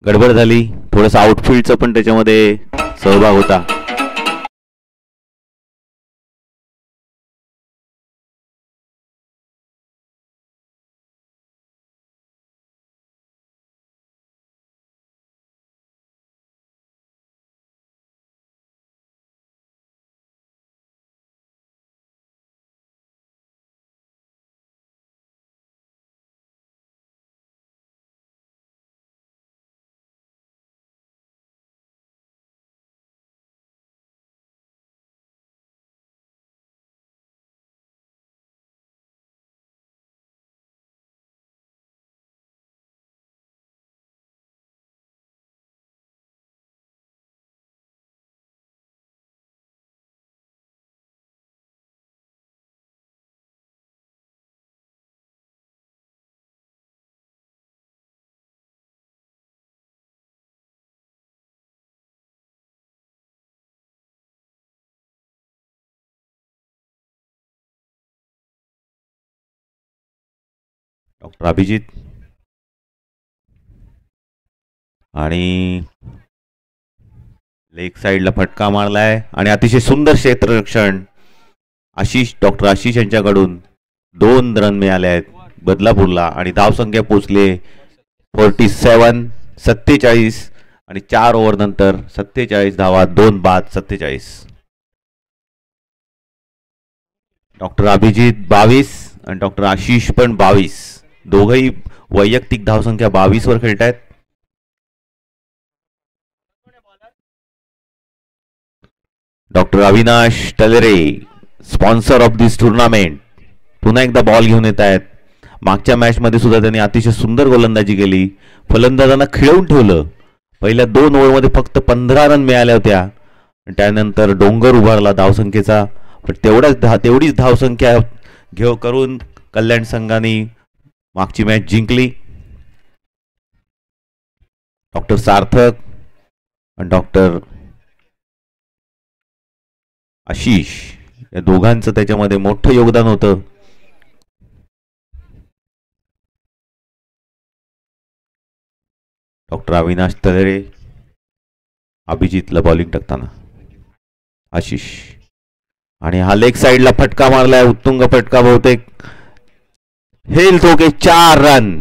गडबड झाली. थोडंसं आउटफील्डचं पण त्याच्यामध्ये सहभाग होता. डॉक्टर अभिजित आणि लेग साईडला फटका मारलाय आणि अतिशय सुंदर क्षेत्ररक्षण डॉक्टर आशिष यांच्याकडून 2 रन मिळाले आहेत बदलापूरला आणि धावसंख्या पोहोचले 47 आणि 4 ओव्हर नंतर 47 धावा 2 बाद 47. डॉक्टर अभिजित 22 आणि डॉक्टर आशिष पण 22. दोघंही वैयक्तिक धावसंख्या 22 वर खेळतायत. Doctor Avinash Talre sponsor of this tournament पुन्हा एकदा बॉल घेऊन येत आहेत. मागच्या मॅच मध्ये सुद्धा त्यांनी अतिशय सुंदर गोलंदाजी केली. फलंदाजांना खिळवून ठेवलं. पहिल्या 2 ओव्हरमध्ये फक्त 15 रन मिळाल्या होत्या. त्यानंतर डोंगर उभारला धावसंख्येचा. पण तेवढीच धावसंख्या करून कल्याण संघाने मागची मॅच जिंकली. डॉक्टर सार्थक आणि डॉक्टर आशिष या दोघांचं त्याच्यामध्ये मोठं योगदान होतं. डॉक्टर अविनाश तलरे अभिजितला बॉलिंग टाकताना आशिष आणि हा लेग साईडला फटका मारलाय. उत्तुंग फटका बहुतेक हेल्थ ओके 4 रन.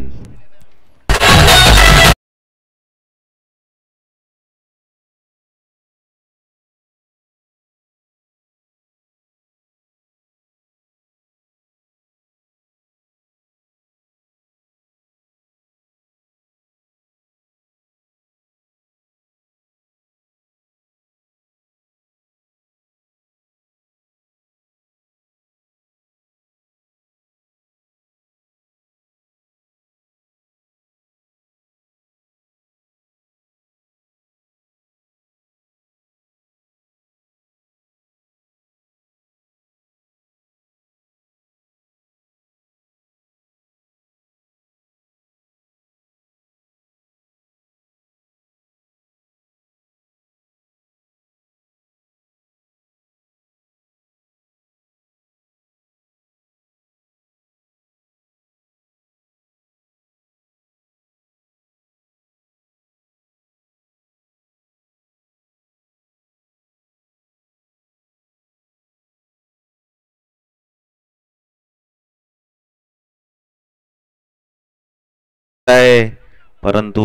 परंतु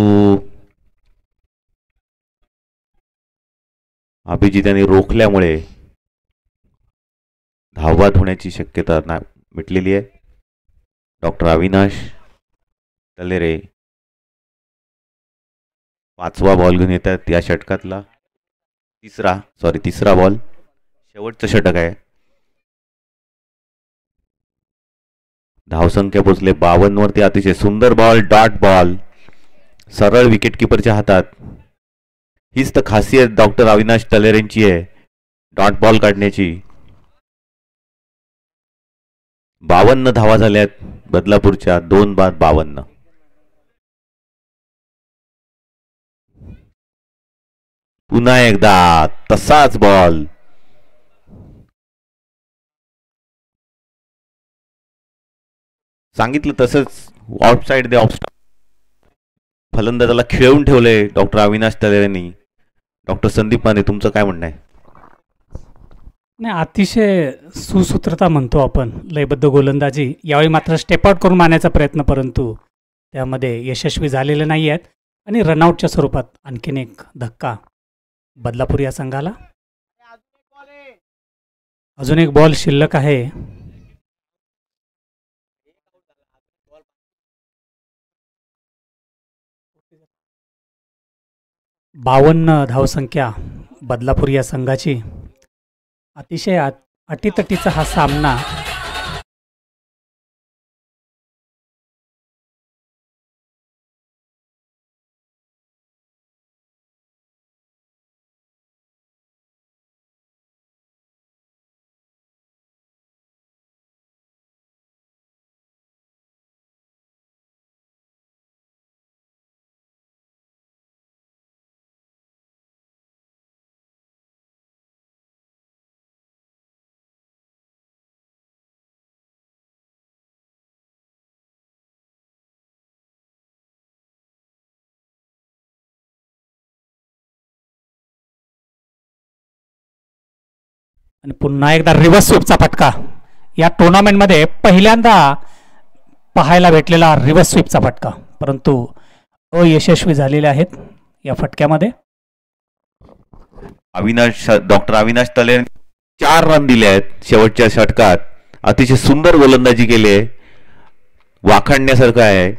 अभिजित यांनी रोखल्यामुळे धावबाद होण्याची शक्यता मिटलेली आहे. डॉक्टर अविनाश तलेरे 5वा बॉल घेऊन येतात या षटकातला. तिसरा बॉल शेवटचं षटक आहे. धावसंख्या पोचले 52 वरती. अतिशय सुंदर बॉल डॉट बॉल सरळ विकेट किपरच्या हातात. हीच तर खासियत डॉक्टर अविनाश तलेरेंची आहे डॉट बॉल काढण्याची. 52 धावा झाल्यात बदलापूरच्या 2 बाद 52. पुन्हा एकदा तसाच बॉल. सांगितलं तसंच आउटसाइड द ऑफ फलंदाजाला खिळवून ठेवले डॉक्टर अविनाश तलेरेंनी. डॉक्टर संदीप माने तुमचं काय म्हणणं आहे? नाही, अतिशय सुसूत्रता म्हणतो आपण, लयबद्ध गोलंदाजी. यावेळी मात्र स्टेप आउट करून मारण्याचा प्रयत्न, परंतु त्यामध्ये यशस्वी झालेले नाही आहेत आणि रनआउटच्या स्वरूपात आणखीन एक धक्का बदलापूर या संघाला. अजून एक बॉल शिल्लक आहे. 52 धावसंख्या बदलापूर या संघाची. अतिशय अटीतटीचा हा सामना आणि पुन्हा एकदा रिव्हर्स स्वीपचा फटका. या टुर्नामेंटमध्ये पहिल्यांदा पाहायला भेटलेला रिव्हर्स स्वीपचा फटका, परंतु अयशस्वी झालेले आहेत या फटक्यामध्ये. डॉक्टर अविनाश तले 4 रन दिले आहेत शेवटच्या षटकात. अतिशय सुंदर गोलंदाजी केली आहे, वाखाणण्यासारखं आहे.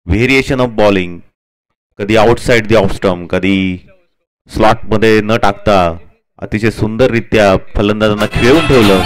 व्हेरिएशन ऑफ बॉलिंग, कधी आउटसाइड दी ऑफ स्टंप, कधी स्लॉट मध्ये न टाकता अतिशय सुंदररित्या फलंदाजांना खेळून ठेवलं.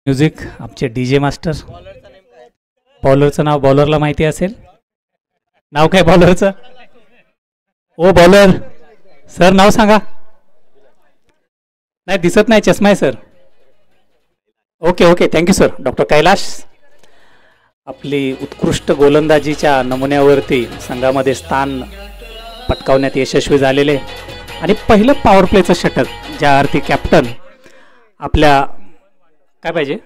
म्युझिक आमचे DJ मास्टर. बॉलरचं नाव बॉलरला माहिती असेल. नाव काय बॉलरचं? ओ बॉलर सर, नाव सांगा. नाही दिसत नाही, चष्मा आहे sir. Okay okay, thank you sir. Doctor Kailash आपली उत्कृष्ट गोलंदाजीच्या नमुन्यावरती संघामध्ये स्थान पटकावण्यात यशस्वी झालेले आणि पहिलं पॉवर प्लेचं षटक ज्या अर्थी कॅप्टन आपल्या काय पाहिजे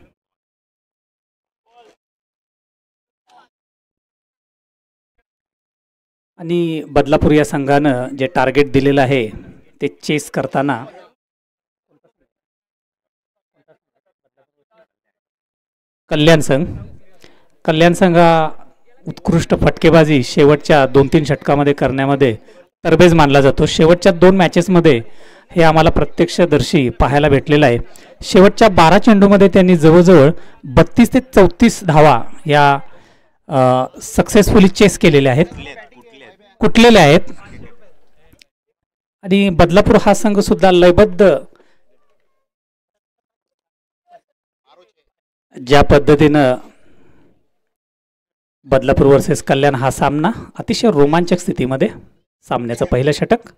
आणि बदलापूर या संघानं जे टार्गेट दिलेलं आहे ते चेस करताना कल्याण संघ हा उत्कृष्ट फटकेबाजी शेवटच्या 2-3 षटकामध्ये करण्यामध्ये तरबेज मानला जातो. शेवटच्या 2 मॅचेसमध्ये हे आम्हाला प्रत्यक्षदर्शी पाहायला भेटलेलं आहे. शेवटच्या 12 चेंडूमध्ये त्यांनी जवळजवळ 32 ते 34 धावा या सक्सेसफुली चेस केलेल्या आहेत, कुठलेले आहेत. आणि बदलापूर हा संघ सुद्धा लयबद्ध ज्या पद्धतीनं बदलापूर वर्सेस कल्याण हा सामना अतिशय रोमांचक स्थितीमध्ये सामन्याचं पहिलं षटक.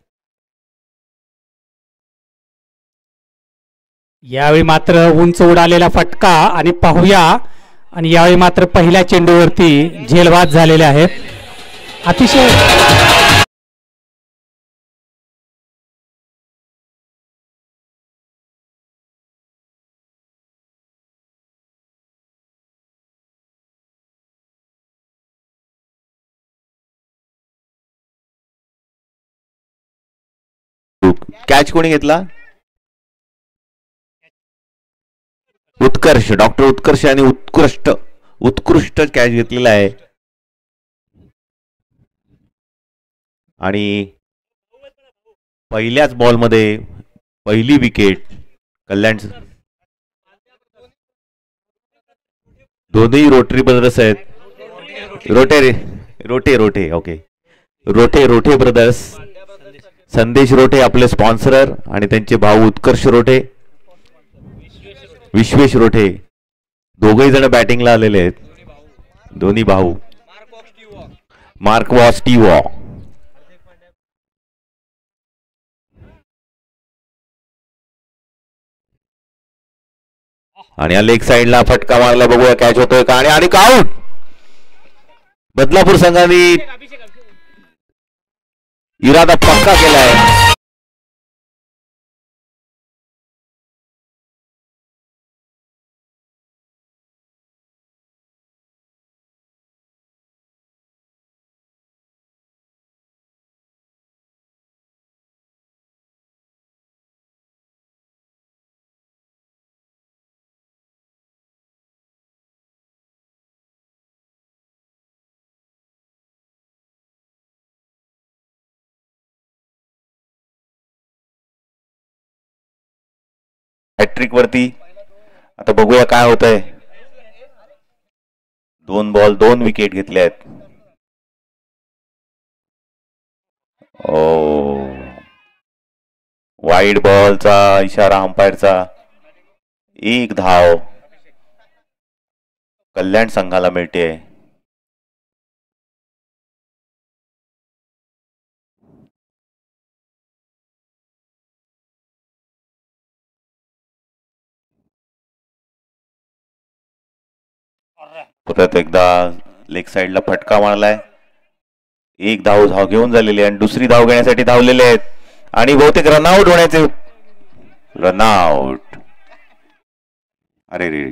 यावेळी मात्र उंच उडालेला फटका आणि पाहूया. आणि यावेळी मात्र पहिल्या चेंडूवरती झेलवाद झालेले आहेत. अतिशय कॅच कोणी घेतला? उत्कर्ष, डॉक्टर उत्कर्ष आणि उत्कृष्ट कॅच घेतलेला आहे. आणि पहिल्याच बॉलमध्ये पहिली विकेट कल्याण. दोन्ही रोटरी ब्रदर्स आहेत. रोटे ओके. रोटे ब्रदर्स, संदेश रोटे आपले स्पॉन्सर आणि त्यांचे भाऊ उत्कर्ष रोटे, विश्वेश रोटे, दोघही जण बॅटिंगला आलेले आहेत. दोन्ही भाऊ. मार्क वॉस टीवॉ. आणि या लेग साइडला फटका मारला, बघूया कॅच होतोय का. आणि आउट. बदलापूर संघाने इरादा पक्का केलाय. हॅट्रिक वरती. आता बघूया काय होतंय. 2 बॉल 2 विकेट घेतल्या आहेत. वाईड बॉलचा इशारा अंपायरचा. 1 धाव कल्याण संघाला मिळते. परत एकदा लेग साइडला फटका मारलाय. 1 धाव घेऊन झालेली आणि दुसरी धाव घेण्यासाठी धावलेले आहेत. आणि बहुतेक रनआउट होण्याचे. रनआउट. अरे रे.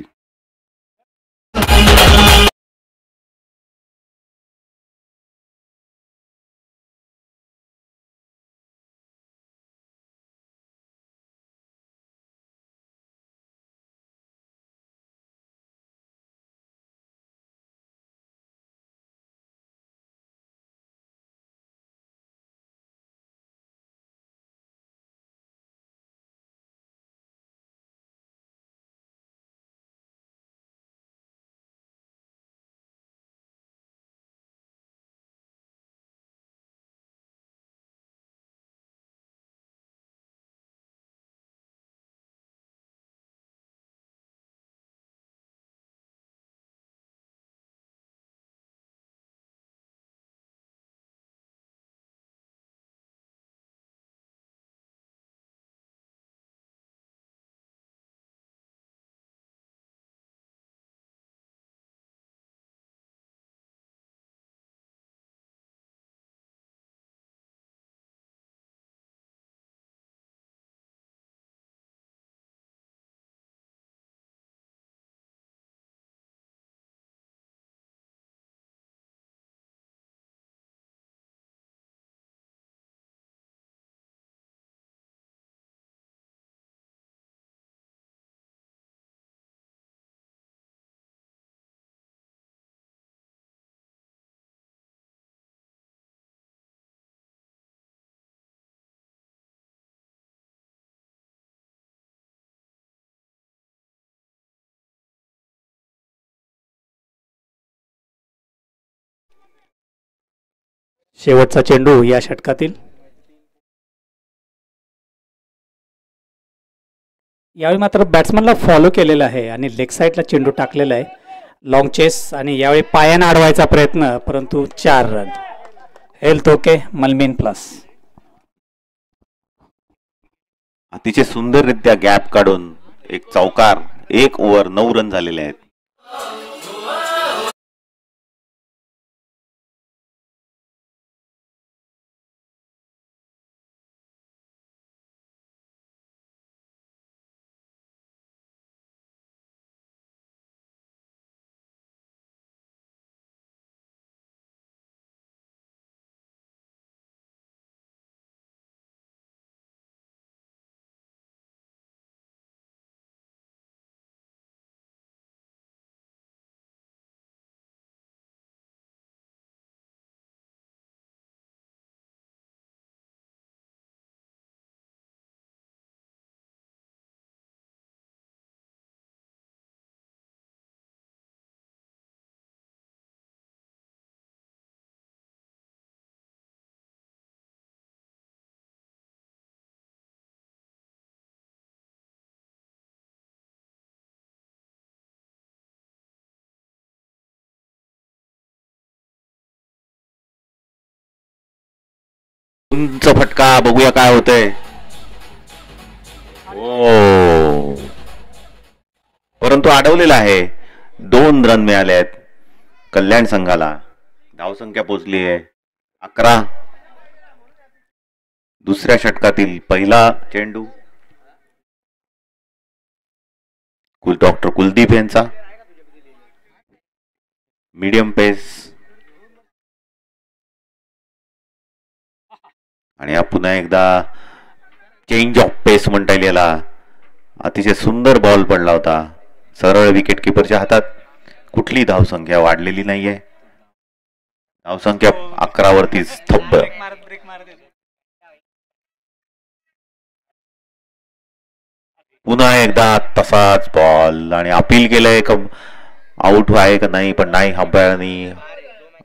शेवटचा चेंडू या षटकातील. यावेळी मात्र बॅट्समनला फॉलो केलेला आहे आणि लेग साईडला चेंडू टाकलेला आहे. लॉंग चेस आणि यावेळी पायानं अडवायचा प्रयत्न, परंतु 4 रन. हेल्थ ओके, मलमीन प्लस. अतिशय सुंदररित्या गॅप काढून एक चौकार. 1 ओव्हर 9 रन झालेले आहेत. उंच फटका, बघूया काय होतंय. ओ, परंतु अडवलेला आहे. 2 रन मिळाले आहेत कल्याण संघाला. धावसंख्या पोहोचली आहे 11. दुसऱ्या षटकातील पहिला चेंडू डॉक्टर कुलदीप यांचा. मीडियम पेस आणि हा पुन्हा एकदा चेंज ऑफ पेस म्हणता येईल याला. अतिशय सुंदर बॉल पडला होता. सरळ विकेट किपरच्या हातात. कुठली धावसंख्या वाढलेली नाहीये. धावसंख्या 11 वरतीच स्तब्ध. पुन्हा एकदा तसाच बॉल आणि अपील केलंय. आउट आहे का नाही, पण नाही, अंपायरनी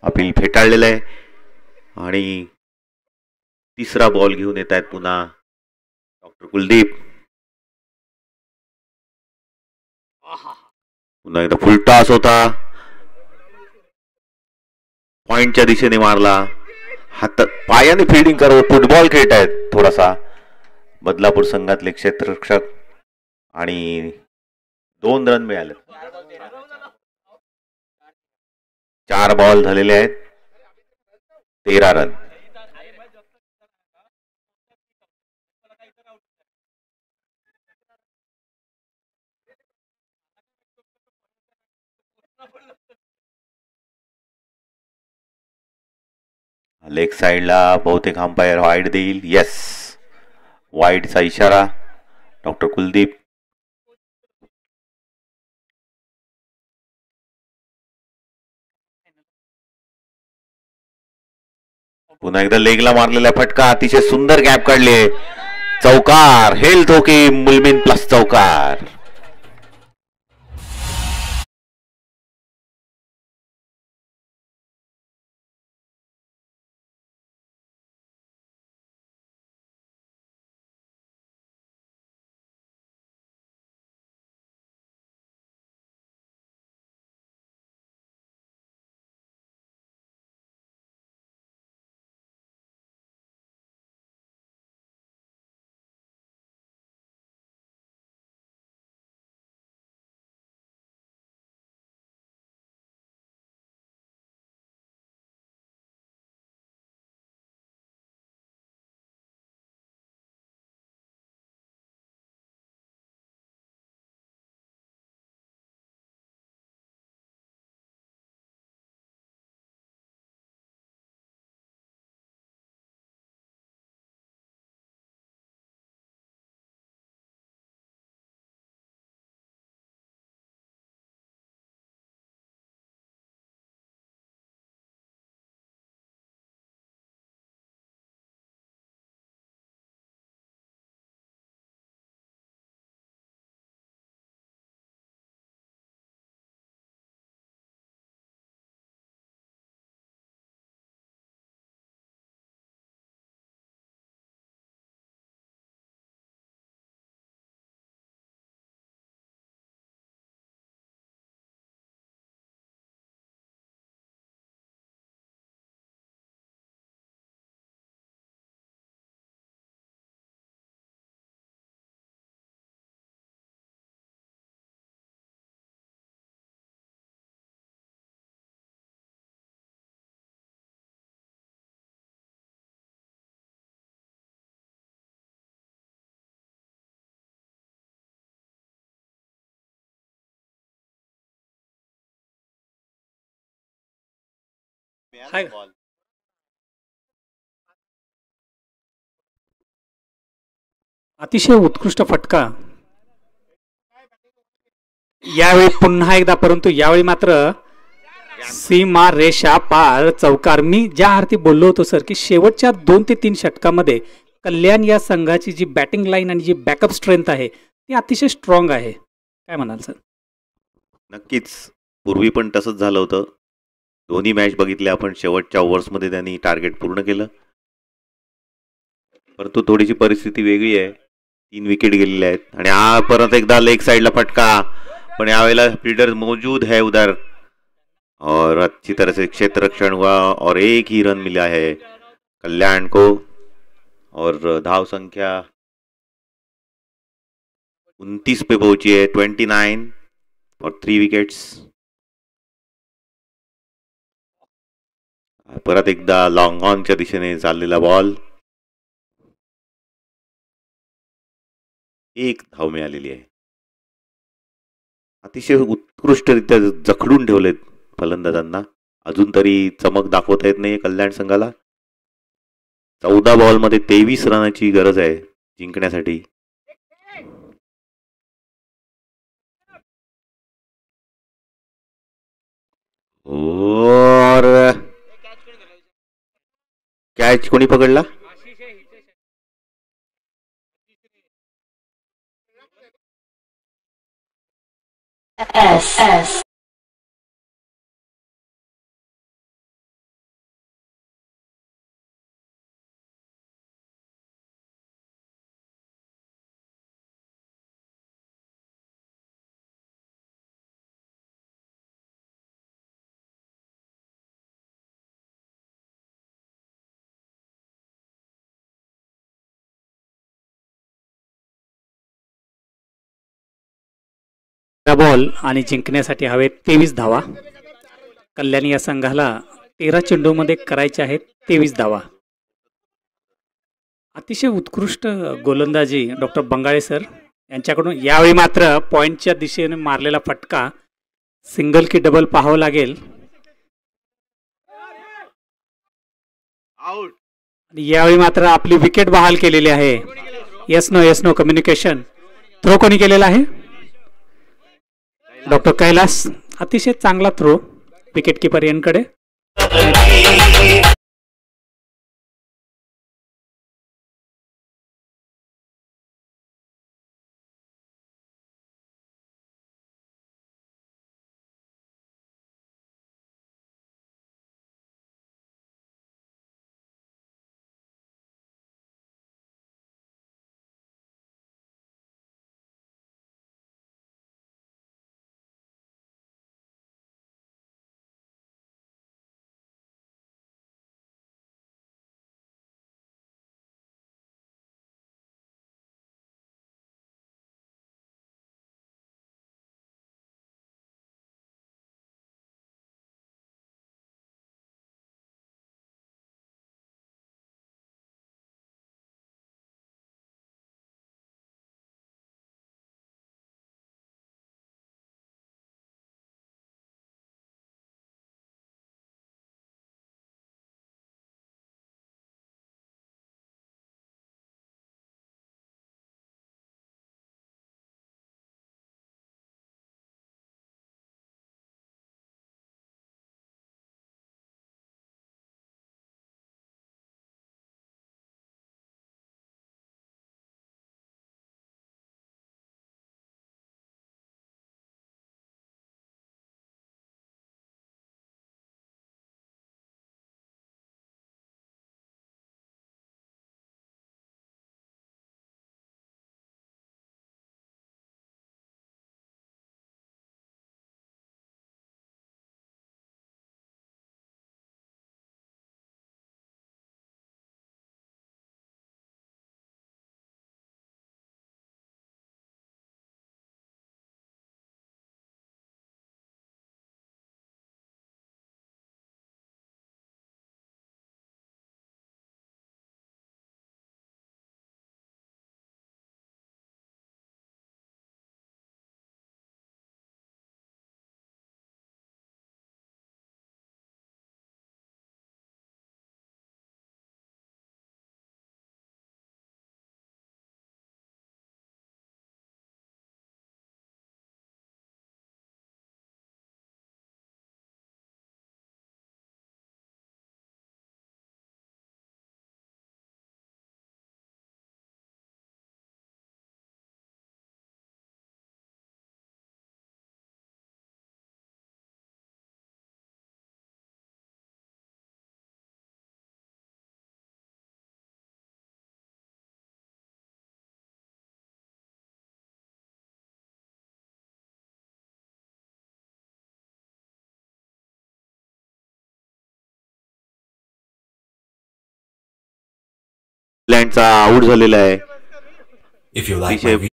अपील फेटाळलेलं आहे. आणि तिसरा बॉल घेऊन येत आहेत पुन्हा डॉक्टर कुलदीप. पुन्हा एकदा फुल टॉस होता. पॉइंटच्या दिशेने मारला. हात पायाने फिल्डिंग करत फुटबॉल खेळत आहेत थोडासा बदलापूर संघातले क्षेत्ररक्षक. आणि 2 रन मिळाले. 4 बॉल झालेले आहेत. 13 रन. लेग साइडला बहुतेक अंपायर वाईड देईल. येस, वाईडचा इशारा. डॉक्टर कुलदीप पुन्हा एकदा लेगला मारलेला फटका. अतिशय सुंदर गॅप काढले. चौकार. हेल्थ ओके, मुलमीन प्लस चौकार. हाय. अतिशय उत्कृष्ट फटका यावेळी पुन्हा एकदा, परंतु यावेळी मात्र सीमा रेषा पार चौकार. मी ज्या अर्थी बोललो होतो सर की शेवटच्या 2 ते 3 षटकामध्ये कल्याण या संघाची जी बॅटिंग लाईन आणि जी बॅकअप स्ट्रेंथ आहे ती अतिशय स्ट्रॉंग आहे. काय म्हणाल सर? नक्कीच पूर्वी पण तसंच झालं होतं. दोन्ही मॅच बघितले आपण. शेवटच्या ओव्हर्समध्ये त्यांनी टार्गेट पूर्ण केलं, परंतु थोडीशी परिस्थिती वेगळी आहे. 3 विकेट गेलेले आहेत आणि हा परत एकदा लेग साइडला फटका, पण यावेळेला फील्डर मौजूद है उधर और अच्छी तरह से क्षेत्र रक्षण हुआ और एक ही रन मिला है कल्याण को और धाव संख्या 29 पे पहुंची है. 29 और 3 विकेट्स. परत एकदा लॉंग ऑनच्या दिशेने चाललेला बॉल. एक धाव मिळालेली आहे. अतिशय उत्कृष्टरित्या जखडून ठेवलेत फलंदाजांना. अजून तरी चमक दाखवता येत नाहीये कल्याण संघाला. 14 बॉलमध्ये 23 रनाची गरज आहे जिंकण्यासाठी. और कॅच कोणी पकडला? बॉल आणि जिंकण्यासाठी हवे 23 धावा. कल्याण या संघाला 13 चेंडूमध्ये करायचे आहेत 23 धावा. अतिशय उत्कृष्ट गोलंदाजी डॉक्टर बंगाळे सर यांच्याकडून. यावेळी मात्र पॉइंटच्या दिशेने मारलेला फटका, सिंगल की डबल पाहावं लागेल. आणि यावेळी मात्र आपली विकेट बहाल केलेली आहे. Yes no communication. थ्रो कोणी केलेला आहे? डॉक्टर कैलास. अतिशय चांगला थ्रो विकेट किपर यांकडे. लँडचा आऊट झालेला आहे. If you like अतिशय my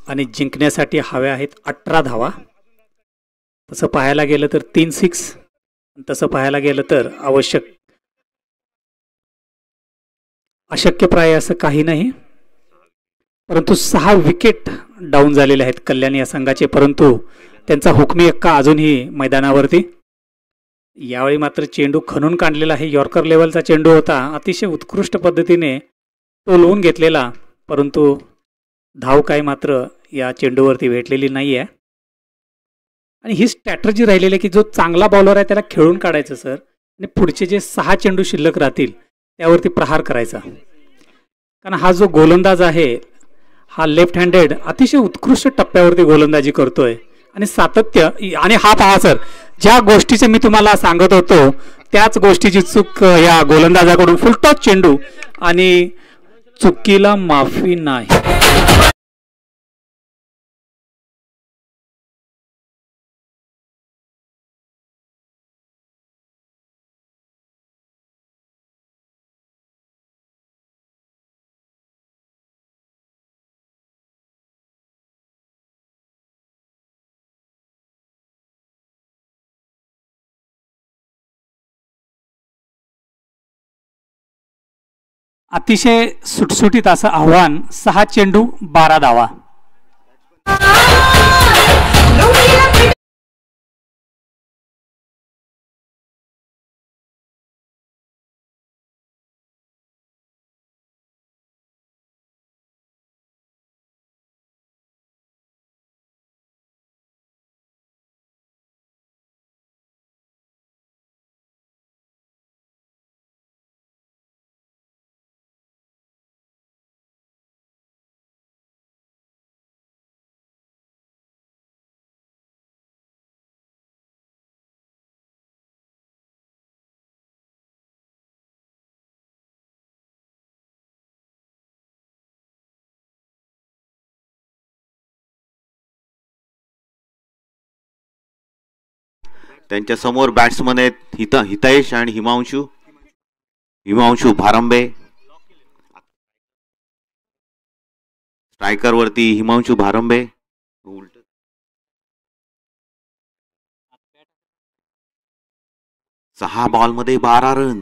आणि जिंकण्यासाठी हव्या आहेत 18 धावा. तसं पाहायला गेलं तर 3 6, तसं पाहायला गेलं तर अशक्यप्राय असं काही नाही. परंतु 6 विकेट डाऊन झालेले आहेत कल्याण या संघाचे, परंतु त्यांचा हुकमी एक्का अजूनही मैदानावरती. यावेळी मात्र चेंडू खणून काढलेला आहे. यॉर्कर लेवलचा चेंडू होता, अतिशय उत्कृष्ट पद्धतीने टोलवून घेतलेला, परंतु धाव काय मात्र या चेंडूवरती भेटलेली नाही आहे. आणि ही स्ट्रॅटर्जी राहिलेली आहे की जो चांगला बॉलर आहे त्याला खेळून काढायचं सर, आणि पुढचे जे 6 चेंडू शिल्लक राहतील त्यावरती प्रहार करायचा. कारण हा जो गोलंदाज आहे हा लेफ्ट हँडेड अतिशय उत्कृष्ट टप्प्यावरती गोलंदाजी करतोय आणि सातत्य. आणि हा पहा सर, ज्या गोष्टीचे मी तुम्हाला सांगत होतो त्याच गोष्टीची चूक या गोलंदाजाकडून. फुलटॉस चेंडू आणि चुकीला माफी नाही. अतिशय सुटसुटीत असं आव्हान. 6 चेंडू 12 धावा. त्यांच्या समोर बॅट्समन आहेत हितैष आणि हिमांशू भारंबे. स्ट्रायकर वरती हिमांशू भारंबे. 6 बॉलमध्ये 12 रन.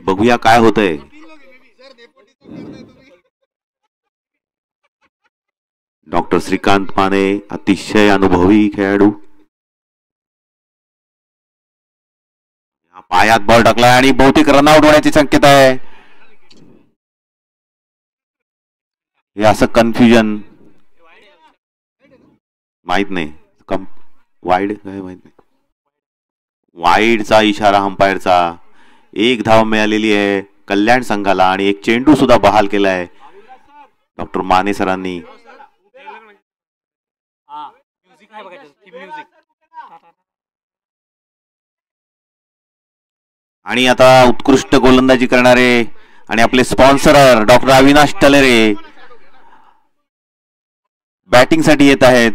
बघूया काय होतंय. डॉक्टर श्रीकांत माने अतिशय अनुभवी खेळाडू. पायात बॉल टाकलाय आणि बहुतेक रनआउट होण्याची शक्यता आहे. हे असं कन्फ्युजन माहित नाही. वाईड काय माहित नाही. वाईडचा इशारा अंपायरचा. 1 धाव मिळालेली आहे कल्याण संघाला आणि एक चेंडू सुद्धा बहाल केलाय डॉक्टर माने सरांनी. आणि आता उत्कृष्ट गोलंदाजी करणारे आणि आपले स्पॉन्सर डॉक्टर अविनाश टलेरे बॅटिंग साठी येत आहेत.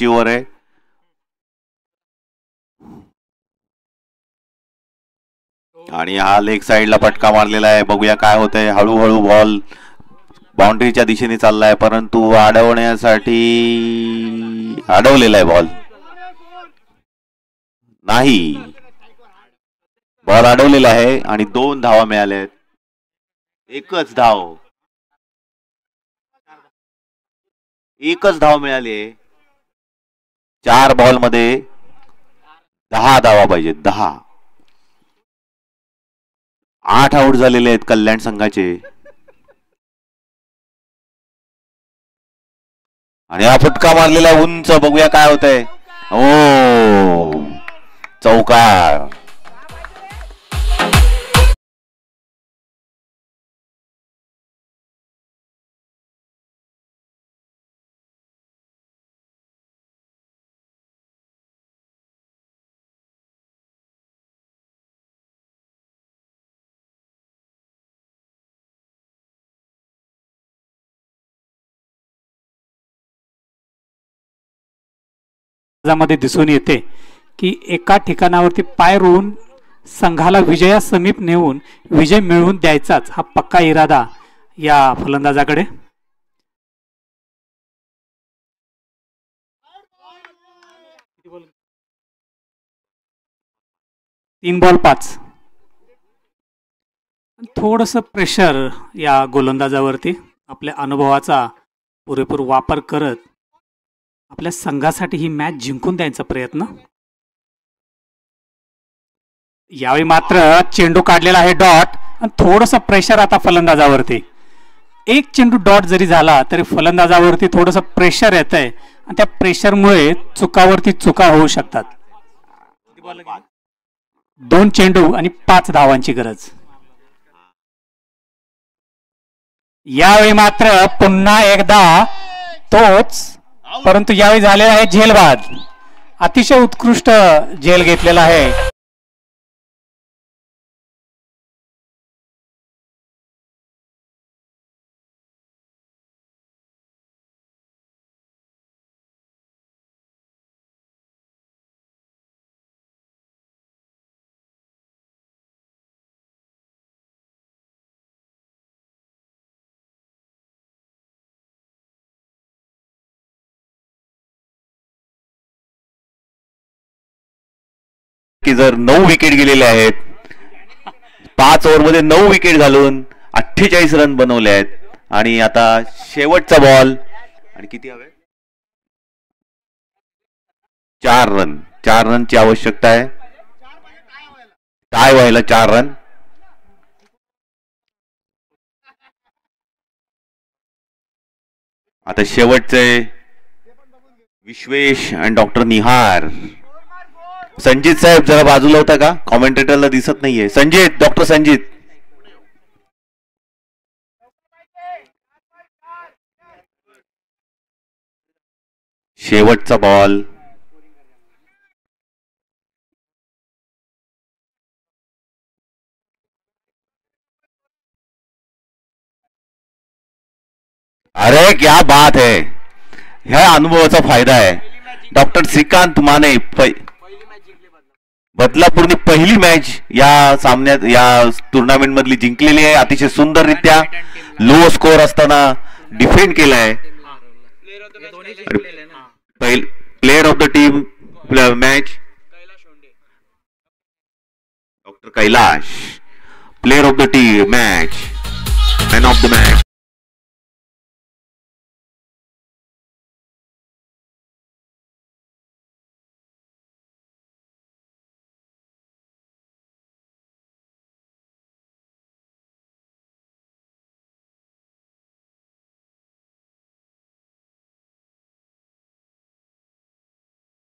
शेवटची ओव्हर आहे. आणि हा लेग साईडला फटका मारलेला आहे. बघूया काय होतंय. हळूहळू बॉल बाउंड्रीच्या दिशेने चाललाय, परंतु अडवण्यासाठी अडवलेला आहे बॉल. नाही, बॉल अडवलेला आहे आणि 2 धावा मिळाल्या आहेत. एकच धाव मिळाली आहे. 4 बॉल मध्ये 10 धावा पाहिजे. 10. 8 आउट झालेले आहेत कल्याण संघाचे. आणि हा फटका मारलेला उंच. बघूया काय होतंय. ओ, चौकार. मध्ये दिसून येते की एका ठिकाणावरती पाय रोवून संघाला विजयासमीप नेऊन विजय मिळवून द्यायचाच हा पक्का इरादा या फलंदाजाकडे. तीन बॉल 5. थोडस प्रेशर या गोलंदाजावरती. आपल्या अनुभवाचा पुरेपूर वापर करत आपल्या संघासाठी ही मॅच जिंकून द्यायचा प्रयत्न. यावेळी मात्र चेंडू काढलेला आहे डॉट आणि थोडंसं प्रेशर आता फलंदाजावरती. एक चेंडू डॉट जरी झाला तरी फलंदाजावरती थोडंसं प्रेशर येत आहे आणि त्या प्रेशरमुळे चुकावरती चुका होऊ शकतात. 2 चेंडू आणि 5 धावांची गरज. यावेळी मात्र पुन्हा एकदा तोच, परंतु यावेळी झालेला आहे झेलबाद. अतिशय उत्कृष्ट झेल घेतलेला आहे. की जर 9 विकेट गेलेले आहेत, 5 ओव्हरमध्ये 9 विकेट घालून 48 रन बनवले आहेत. आणि आता शेवटचा बॉल आणि किती हवे? 4 रन. 4 रनची आवश्यकता आहे. काय व्हायला 4 रन. आता शेवटचे विश्वेश आणि डॉक्टर निहार. संजित साहेब जरा बाजूला होता का? कॉमेंटेटरला दिसत नाहीये. संजित, डॉक्टर संजित. शेवटचा बॉल. अरे क्या बात है. ह्या अनुभवाचा फायदा आहे. डॉक्टर श्रीकांत माने बदलापूरने पहिली मॅच या सामन्यात या टुर्नामेंट मधली जिंकलेली आहे. अतिशय सुंदररित्या लो स्कोर असताना डिफेंड केलाय. Player of the team match doctor Kailash. Player of the team match, man of the match.